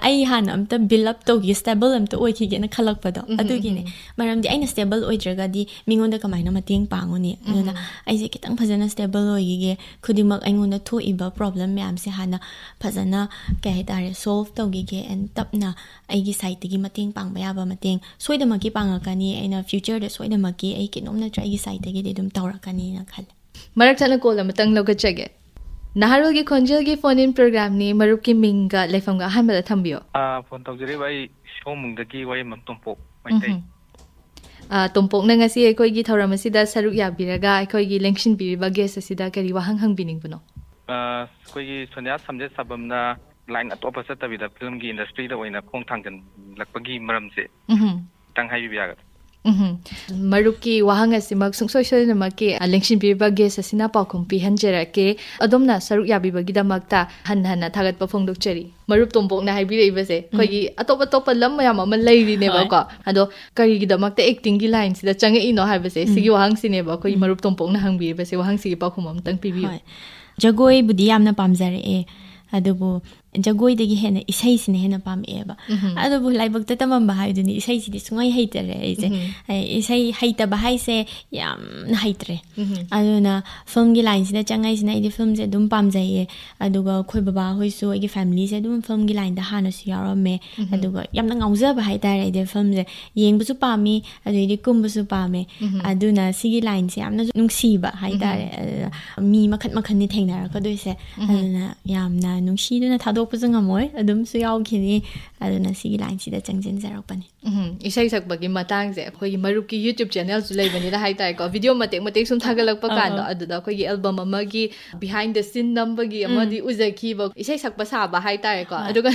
ꯑꯩ ꯍꯥꯟꯅ ꯑꯝꯇ ꯕꯤꯜ ꯑꯞ ꯇꯧꯈꯤ ꯁ꯭ꯇꯦꯕꯜ ꯑꯝꯇ ꯑꯣꯏꯈꯤꯒꯦꯅ ꯈꯜꯂꯛꯄꯗꯣ ꯑꯗꯨꯒꯤꯅꯦ ꯃꯔꯝꯗꯤ ꯑꯩꯅ ꯁ꯭ꯇꯦꯕꯜ ꯑꯣꯏꯗ꯭ꯔꯒꯗꯤ ꯃꯤꯉꯣꯟꯗ ꯀꯃꯥꯏꯅ ꯃꯇꯦꯡ ꯄꯥꯡꯉꯨꯅꯤ ꯑꯗꯨꯅ ꯑꯩꯁꯦ ꯈꯤꯇꯪ ꯐꯖꯅ ꯁ꯭ꯇꯦꯕꯜ ꯑꯣꯏꯈꯤꯒꯦ ꯈꯨꯗꯤꯡꯃꯛ ꯑꯩꯉꯣꯟꯗ ꯊꯣꯛꯏꯕ ꯄ꯭ꯔꯣꯕ꯭ꯂꯦꯝ ꯃꯌꯥꯝꯁꯦ ꯍꯥꯟꯅ ꯐꯖꯅ ꯀꯩ ꯍꯥꯏꯇꯥꯔꯦ ꯁꯣꯜቭ ꯇꯧꯈꯤꯒꯦ ꯑꯦꯟ ꯇꯞꯅ ꯑꯩꯒꯤ ꯁꯥꯏꯠꯇꯒꯤ ꯃꯇꯦꯡ ꯄꯥꯡꯕ ꯌꯥꯕ ꯃꯇꯦꯡ ꯁꯣꯏꯗꯃꯛꯀꯤ ꯄꯥꯡꯉꯛꯀꯅꯤ ꯑꯩꯅ ꯐ꯭ꯌꯨꯆꯔꯗ ꯁꯣꯏꯗꯃꯛꯀꯤ ꯑꯩ ꯀꯩꯅꯣꯝ ꯅꯠꯇ꯭ꯔ ꯑꯩꯒꯤ ꯁꯥꯏꯠꯇꯒꯤꯗꯤ ꯑꯗꯨꯝ ꯇꯧꯔꯛꯀꯅꯤꯅ ꯈꯜꯂꯦ ꯃꯔꯛ ꯊꯠꯅ ꯀꯣꯜ ꯑꯃꯇꯪ ꯂꯧꯈꯠꯆꯒꯦ ꯅꯍꯥꯔꯣꯜꯒꯤ ꯈꯣꯟꯖꯦꯜꯒꯤ ꯐꯣꯟ ꯏꯟ ꯄ꯭ꯔꯣꯒ꯭ꯔꯥꯝꯅꯤ ꯃꯔꯨꯞꯀꯤ ꯃꯤꯡꯒ ꯂꯩꯐꯝꯒ ꯑꯍꯥꯟꯕꯗ ꯊꯝꯕꯤꯌꯣ ꯐꯣꯟ ꯇꯧꯖꯔꯤꯕ ꯑꯩ ꯁꯣꯃꯨꯡꯗꯒꯤ ꯋꯥꯌꯦꯜꯃ ꯇꯣꯝꯄꯣꯛ ꯃꯩꯇꯩ ꯇꯣꯝꯄꯣꯛꯅ ꯉꯁꯤ ꯑꯩꯈꯣꯏꯒꯤ ꯊꯧꯔꯝ ꯑꯁꯤꯗ ꯁꯔꯨꯛ ꯌꯥꯕꯤꯔꯒ ꯑꯩꯈꯣꯏꯒꯤ ꯂꯦꯡꯁꯤꯟꯕꯤꯔꯤꯕ ꯒꯦꯁ ꯑꯁꯤꯗ ꯀꯔꯤ ꯋꯥꯍꯪ ꯍꯪꯕꯤꯅꯤꯡꯕꯅꯣ ꯑꯩꯈꯣꯏꯒꯤ ꯁꯣꯅꯤꯌꯥ ꯁꯝꯖꯦꯠꯁꯥꯕꯝꯅ ꯂꯥꯏꯟ ꯑꯇꯣꯞꯄ ꯆꯠꯇꯕꯤꯗ ꯐꯤꯂꯝꯒꯤ ꯏꯟꯗꯁꯇ꯭ꯔꯤꯗ ꯑꯣꯏꯅ ꯈꯣꯡ ꯊꯥꯡꯖꯤꯜꯂꯛꯄꯒꯤ ꯃꯔꯝꯁꯦ ꯈꯤꯇꯪ ꯍꯥꯏꯕꯤꯕ ꯌꯥꯒꯗ꯭ꯔꯥ ꯃꯔꯨꯞꯀꯤ ꯋꯥꯍꯪ ꯑꯁꯤꯃꯛ ꯁꯨꯡꯁꯣꯏ ꯁꯣꯏꯗꯅꯃꯛꯀꯤ ꯂꯦꯡꯁꯤꯟꯕꯤꯔꯤꯕ ꯒꯦꯁ ꯑꯁꯤꯅ ꯄꯥꯎꯈꯨꯝ ꯄꯤꯍꯟꯖꯔꯛꯀꯦ ꯑꯗꯣꯝꯅ ꯁꯔꯨꯛ ꯌꯥꯕꯤꯕꯒꯤꯗꯃꯛꯇ ꯍꯟꯅ ꯊꯥꯒꯠꯄ ꯐꯣꯡꯗꯣꯛꯆꯔꯤ ꯃꯔꯨꯞ ꯇꯣꯝꯄꯣꯛꯅ ꯍꯥꯏꯕꯤꯔꯛꯏꯕꯁꯦ ꯑꯩꯈꯣꯏꯒꯤ ꯑꯇꯣꯞꯄ ꯂꯝ ꯃꯌꯥꯝ ꯑꯃ ꯂꯩꯔꯤꯅꯦꯕꯀꯣ ꯑꯗꯣ ꯀꯔꯤꯒꯤꯗꯃꯛꯇ ꯑꯦꯛꯇꯤꯡꯒꯤ ꯂꯥꯏꯟꯁꯤꯗ ꯆꯪꯉꯛꯏꯅꯣ ꯍꯥꯏꯕꯁꯦ ꯁꯤꯒꯤ ꯋꯥꯍꯪꯁꯤꯅꯦꯕ ꯑꯩꯈꯣꯏꯒꯤ ꯃꯔꯨꯞ ꯇꯣꯝꯄꯣꯛꯅ ꯍꯪꯕꯤꯔꯤꯕꯁꯦ ꯋꯥꯍꯪꯁꯤꯒꯤ ꯄꯥꯎꯈꯨꯝ ꯑꯃꯇꯪ ꯄꯤꯕꯤꯌꯨ ꯖꯒꯣꯏꯕꯨꯗꯤ ꯌꯥꯝꯅ ꯄꯥꯝꯖꯔꯛꯑꯦ ꯑꯗꯨꯕꯨ ꯖꯒꯣꯏꯗꯒꯤ ꯍꯦꯟꯅ ꯏꯁꯩꯁꯤꯅ ꯍꯦꯟꯅ ꯄꯥꯝꯃꯛꯑꯦꯕ ꯑꯗꯨꯕꯨ ꯂꯥꯏꯕꯛꯇ ꯇꯝꯃꯝꯕ ꯍꯥꯏꯗꯨꯅꯤ ꯏꯁꯩꯁꯤꯗꯤ ꯁꯨꯡꯍꯩ ꯍꯩꯇꯔꯦ ꯑꯩꯁꯦ ꯏꯁꯩ ꯍꯩꯇꯕ ꯍꯥꯏꯁꯦ ꯌꯥꯝꯅ ꯍꯩꯇ꯭ꯔꯦ ꯑꯗꯨꯅ ꯐꯤꯜꯝꯒꯤ ꯂꯥꯏꯟꯁꯤꯗ ꯆꯪꯉꯛꯏꯁꯤꯅ ꯑꯩꯗꯤ ꯐꯤꯜꯝꯁꯦ ꯑꯗꯨꯝ ꯄꯥꯝꯖꯩꯌꯦ ꯑꯗꯨꯒ ꯑꯩꯈꯣꯏ ꯕꯕꯥꯍꯣꯏꯁꯨ ꯑꯩꯒꯤ ꯐꯦꯃꯤꯂꯤꯁꯦ ꯑꯗꯨꯝ ꯐꯤꯜꯝꯒꯤ ꯂꯥꯏꯟꯗ ꯍꯥꯟꯅꯁꯨ ꯌꯥꯎꯔꯝꯃꯦ ꯑꯗꯨꯒ ꯌꯥꯝꯅ ꯉꯥꯎꯖꯕ ꯍꯥꯏꯇꯥꯔꯦ ꯑꯩꯗꯤ ꯐꯤꯜꯝꯁꯦ ꯌꯦꯡꯕꯁꯨ ꯄꯥꯝꯃꯤ ꯑꯗꯩꯗꯤ ꯀꯨꯝꯕꯁꯨ ꯄꯥꯝꯃꯦ ꯑꯗꯨꯅ ꯁꯤꯒꯤ ꯂꯥꯏꯟꯁꯦ ꯌꯥꯝꯅꯁꯨ ꯅꯨꯡꯁꯤꯕ ꯍꯥꯏꯇꯥꯔꯦ ꯃꯤ ꯃꯈꯟ ꯊꯦꯡꯅꯔꯛꯀꯗꯣꯏꯁꯦ ꯑꯗꯨꯅ ꯌꯥꯝꯅ ꯅꯨꯡꯁꯤꯗꯨꯅ ꯊꯥꯗꯣꯛꯄꯁꯨ ꯉꯝꯃꯣꯏ ꯑꯗꯨꯝꯁꯨ ꯌꯥꯎꯈꯤꯅꯤ ꯑꯗꯨꯅ ꯁꯤꯒꯤ ꯂꯥꯏꯟꯁꯤꯗ ꯆꯪꯁꯤꯟꯖꯔꯛꯄꯅꯤ ꯏꯁꯩ ꯁꯛꯄꯒꯤ ꯃꯇꯥꯡꯁꯦ ꯑꯩꯈꯣꯏꯒꯤ ꯃꯔꯨꯞꯀꯤ ꯌꯨꯇ꯭ꯌꯨꯕ ꯆꯦꯅꯦꯜꯁꯨ ꯂꯩꯕꯅꯤꯅ ꯍꯥꯏꯇꯥꯔꯦꯀꯣ ꯚꯤꯗꯤꯑꯣ ꯃꯇꯦꯛ ꯁꯨꯝ ꯊꯥꯒꯠꯂꯛꯄ ꯀꯥꯟꯗ ꯑꯗꯨꯗ ꯑꯩꯈꯣꯏꯒꯤ ꯑꯦꯜꯕꯝ ꯑꯃꯒꯤ ꯕꯤꯍꯥꯏꯟ ꯗ ꯁꯤꯟ ꯅꯝꯕꯒꯤ ꯑꯃꯗꯤ ꯎꯖꯈꯤꯕ ꯏꯁꯩ ꯁꯛꯄ ꯁꯥꯕ ꯍꯥꯏꯇꯥꯔꯦꯀꯣ ꯑꯗꯨꯒ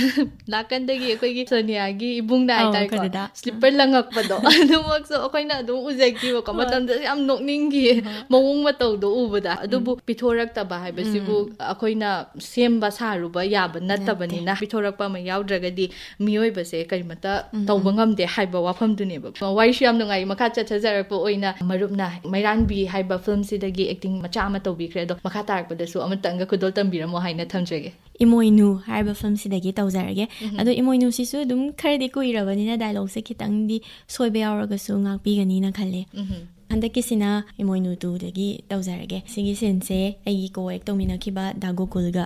ꯅꯥꯀꯟꯗꯒꯤ ꯑꯩꯈꯣꯏꯒꯤ ꯁꯣꯅꯤꯌꯥꯒꯤ ꯏꯕꯨꯡꯅ ꯍꯥꯏꯇꯥꯔꯦꯀꯣ ꯁ꯭ꯂꯤꯞꯄꯔ ꯂꯪꯉꯛꯄꯗꯣ ꯑꯗꯨꯃꯛꯁꯨ ꯑꯩꯈꯣꯏꯅ ꯑꯗꯨꯝ ꯎꯖꯈꯤꯕꯀꯣ ꯃꯇꯝꯗ ꯌꯥꯝ ꯅꯣꯛꯅꯤꯡꯈꯤꯌꯦ ꯃꯑꯣꯡ ꯃꯇꯧꯗꯣ ꯎꯕꯗ ꯑꯗꯨꯕꯨ ꯄꯤꯊꯣꯔꯛꯇꯕ ꯍꯥꯏꯕꯁꯤꯕꯨ ꯑꯩꯈꯣꯏꯅ ꯁꯦꯝꯕ ꯁꯥꯔꯨꯕ ꯌꯥꯕ ꯅꯠꯇꯕꯅꯤ나 ꯄꯤꯊꯣꯔꯛꯄ ꯑꯃ ꯌꯥꯎꯗ꯭ꯔꯒꯗꯤ ꯃꯤꯑꯣꯏꯕꯁꯦ ꯀꯔꯤꯃꯠꯇ ꯇꯧꯕ ꯉꯝꯗꯦ ꯍꯥꯏꯕ ꯋꯥꯐꯝꯗꯨꯅꯦꯕ ꯋꯥꯔꯤꯁꯨ ꯌꯥꯝ ꯅꯨꯡꯉꯥꯏ ꯃꯈꯥ ꯆꯠꯊꯖꯔꯛꯄ ꯑꯣꯏꯅ ꯃꯔꯨꯞꯅ ꯃꯩꯔꯥꯟꯕꯤ ꯍꯥꯏꯕ ꯐꯤꯜꯝꯁꯤꯗꯒꯤ ꯑꯦꯛꯇꯤꯡ ꯃꯆꯥ ꯑꯃ ꯇꯧꯕꯤꯈ꯭ꯔꯦ ꯑꯗꯣ ꯃꯈꯥ ꯇꯥꯔꯛꯄꯗꯁꯨ ꯑꯃꯇꯪꯒ ꯈꯨꯗꯣꯜ ꯇꯝꯕꯤꯔꯝꯃꯣ ꯍꯥꯏꯅ ꯊꯝꯖꯒꯦ ꯏꯃꯣꯏꯅꯨ ꯍꯥꯏꯔꯤꯕ ꯐꯤꯜꯝꯁꯤꯗꯒꯤ ꯇꯧꯖꯔꯒꯦ ꯑꯗꯣ ꯏꯃꯣꯏꯅꯨꯁꯤꯁꯨ ꯑꯗꯨꯝ ꯈꯔꯗꯤ ꯀꯨꯏꯔꯕꯅꯤꯅ ꯗꯥꯏꯂꯣഗ്ꯁꯦ ꯈꯤꯇꯪꯗꯤ ꯁꯣꯏꯕ ꯌꯥꯎꯔꯒꯁꯨ ꯉꯥꯛꯄꯤꯒꯅꯤꯅ ꯈꯜꯂꯦ ꯍꯟꯗꯛꯀꯤꯁꯤꯅ ꯏꯃꯣꯏꯅꯨ 2ꯗꯒꯤ ꯇꯧꯖꯔꯒꯦ ꯁꯤꯒꯤ ꯁꯤꯟꯁꯦ ꯑꯩꯒꯤ ꯀꯣꯑꯦꯛ ꯇꯧꯃꯤꯟꯅꯈꯤꯕ ꯗꯥꯒꯣꯀꯨꯜꯒ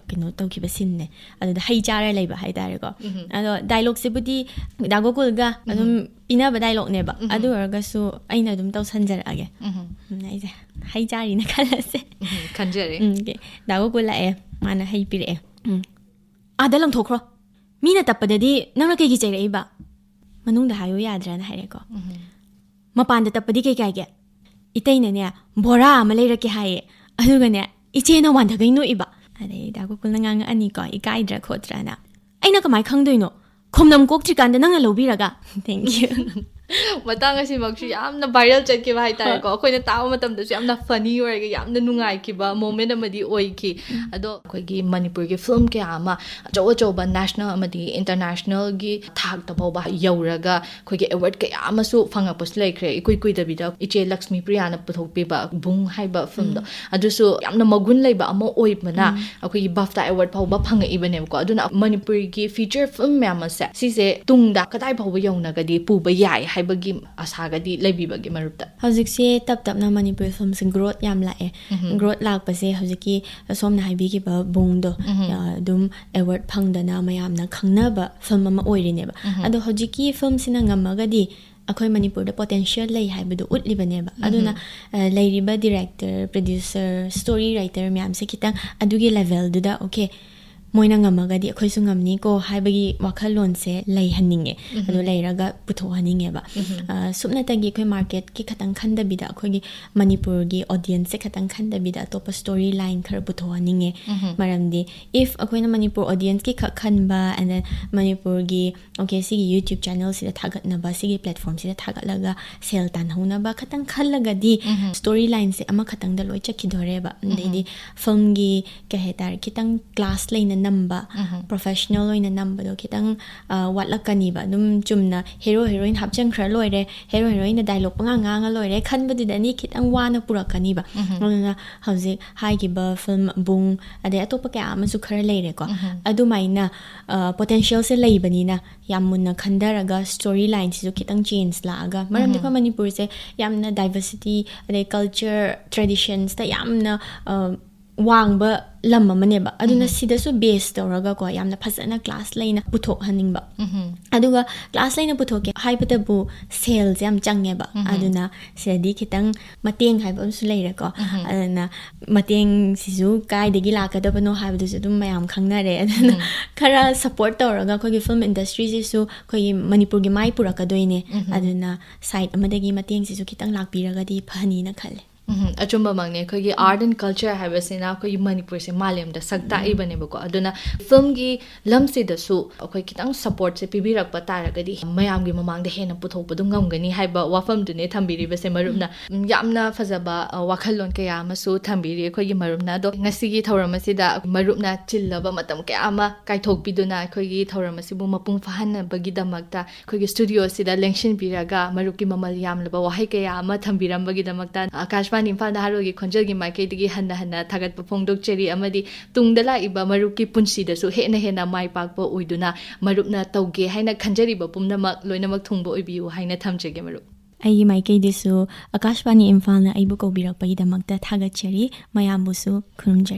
ꯀꯩꯅꯣ ꯇꯧꯈꯤꯕ ꯁꯤꯟꯅꯦ ꯑꯗꯨꯗ ꯍꯩ ꯆꯥꯔ ꯂꯩꯕ ꯍꯥꯏꯇꯥꯔꯦꯀꯣ ꯑꯗꯣ ꯗꯥꯏꯂꯣഗ്ꯁꯤꯕꯨꯗꯤ ꯗꯥꯒꯣꯀꯨꯜꯒ ꯑꯗꯨꯝ ꯄꯤꯅꯕ ꯗꯥꯏꯂꯣಗ್ꯅꯦꯕ ꯑꯗꯨ ꯑꯣꯏꯔꯒꯁꯨ ꯑꯩꯅ ꯑꯗꯨꯝ ꯇꯧꯁꯟꯖꯔꯛꯑꯒꯦ ꯑꯩꯁꯦ ꯍꯩ ꯆꯥꯔꯤꯅ ꯈꯜꯂꯁꯦ ꯈꯟꯖꯔꯦ ꯗꯥꯒꯣꯀꯨꯜ ꯂꯥꯛꯑꯦ ꯃꯥꯅ ꯍꯩ ꯄꯤꯔꯛꯑꯦ ꯑꯥꯗ ꯂꯪꯊꯣꯛꯈ꯭ꯔꯣ ꯃꯤꯅ ꯇꯞꯄꯗꯗꯤ ꯅꯪꯅ ꯀꯩꯒꯤ ꯆꯩꯔꯛꯏꯕ ꯃꯅꯨꯡꯗ ꯍꯥꯏꯌꯨ ꯌꯥꯗ꯭ꯔꯥꯅ ꯍꯥꯏꯔꯦꯀꯣ ꯃꯄꯥꯟꯗ ꯇꯞꯄꯗꯤ ꯀꯩ ꯀꯥꯏꯒꯦ ꯏꯇꯩꯅꯅꯦ ꯕꯣꯔꯥ ꯑꯃ ꯂꯩꯔꯛꯀꯦ ꯍꯥꯏꯌꯦ ꯑꯗꯨꯒꯅꯦ ꯏꯆꯦꯅ ꯋꯥꯟꯊꯒꯩ ꯅꯣꯛꯏꯕ ꯑꯗꯩ ꯗꯥꯒꯣꯀꯨꯜꯅ ꯉꯥꯡꯉꯛꯑꯅꯤꯀꯣ ꯏꯀꯥꯏꯗ꯭ꯔꯥ ꯈꯣꯠꯇ꯭ꯔꯥꯅ ꯑꯩꯅ ꯀꯃꯥꯏꯅ ꯈꯪꯗꯣꯏꯅꯣ ꯈꯣꯝꯅꯝ ꯀꯣꯛꯇ꯭ꯔꯤꯀꯥꯟꯗ ꯅꯪꯅ ꯂꯧꯕꯤꯔꯒ thank you matang asimaksu yamna viral chatkiba haitare ko akoina tawa matamdasu yamna funny oiraga yamna nungaikiba moment amadi oiki ado akoigi Manipur gi film kya ama achoba national amadi international gi thak ta bawba yauraga akoigi award kya amasu phangapus laikre ikui dabida iche Lakshmi Priya na puthokpiba bung haiba film do adusu yamna magun laiba ama oibmana akoigi BAFTA award phawba phangaiba ko aduna Manipur gi feature film mamasa sise tungda kadai phawba yaunagadi puba yai haibagi asagadi laibibagi marupta hojikse tap na Manipur film sing growth yam lae growth lak pase hojiki somna haibi ki ba bungdo dum award phangdana mayamna khangnaba film ama oirine ba ado hojiki film sina ngamagadi akhoi Manipur da potential lei haibadu utlibane ba aduna leiriba director producer story writer myam se kitang adugi level duda okay moina ngamagadi akhoi su ngamni ko haibagi wakhalon se lei haninge ado leiraga putho haninge ba subna tagi khoi market ki khatang khanda bida akhoi gi Manipur gi audience se khatang khanda bida top story line khar putho haninge maramdi if akhoi na Manipur audience ki khan ba and then Manipur gi okay sigi YouTube channel sida thagat na ba sigi platform sida thagat laga sell tan hona ba khatang khallaga di story line se ama khatang da loi chakhi dore ba dedi film gi ka hetar kitang class line number professional oina number do kitang watlakani ba dum chumna hero heroine hapchang khra loire hero heroine dialogue panga nga loire khan badu dani kitang wana purakani ba ngana hauji hai gi ba film bung ade atopa ka amasu khara leire ko adu maina potential se leibani na yamuna khandaraga storyline sisu kitang change la aga maram dikho Manipur se yamna diversity ade culture traditions ta yamna wangba lam amane ba aduna sida su base tawraga ko yamna phasana class line puthok haning ba aduga class line puthoke haibata bu sales yam change ba aduna sedi kitang mateng haiba su leire ko aduna mateng sisu kai degi lakada bano haibadu su dum mayam khangnare aduna khara support tawraga ko gi film industry sisu ko gi Manipur gi mai puraka doine aduna side amadagi mateng sisu kitang lakpiraga di phani na khale achumba mangne khoi art and culture habasina khoi Manipur se malem da sakta ibane bako aduna film gi lamse da su khoi kitang support se pibirak patara gadi mayam gi mamang da hena puthok padum ngamgani haiba wafam dune thambiri base marupna yamna fazaba wakhalon kaya masu thambiri khoi gi marupna do ngasi gi thauramasi da marupna chillaba matam kaya ama kaithok biduna khoi gi thauramasi bu mapung fahanna bagi damakta khoi gi studio sida lengshin piraga maruki mamal yamlaba wahai kaya ama thambiram bagi damakta Akashvani Imphal Naharolgi Khonjel gi maikaidagi hanna thagat pafongdok cheri amadi tungdala iba maruki punsi da su hena mai pakpa oiduna marupna tauge haina khanjari ba pumnamak loinamak thungbo oibiu haina thamjege marup ai maikei disu Akashvani Imphal na aibu ko birak pagi damakta thagat cheri mayambusu khurumjari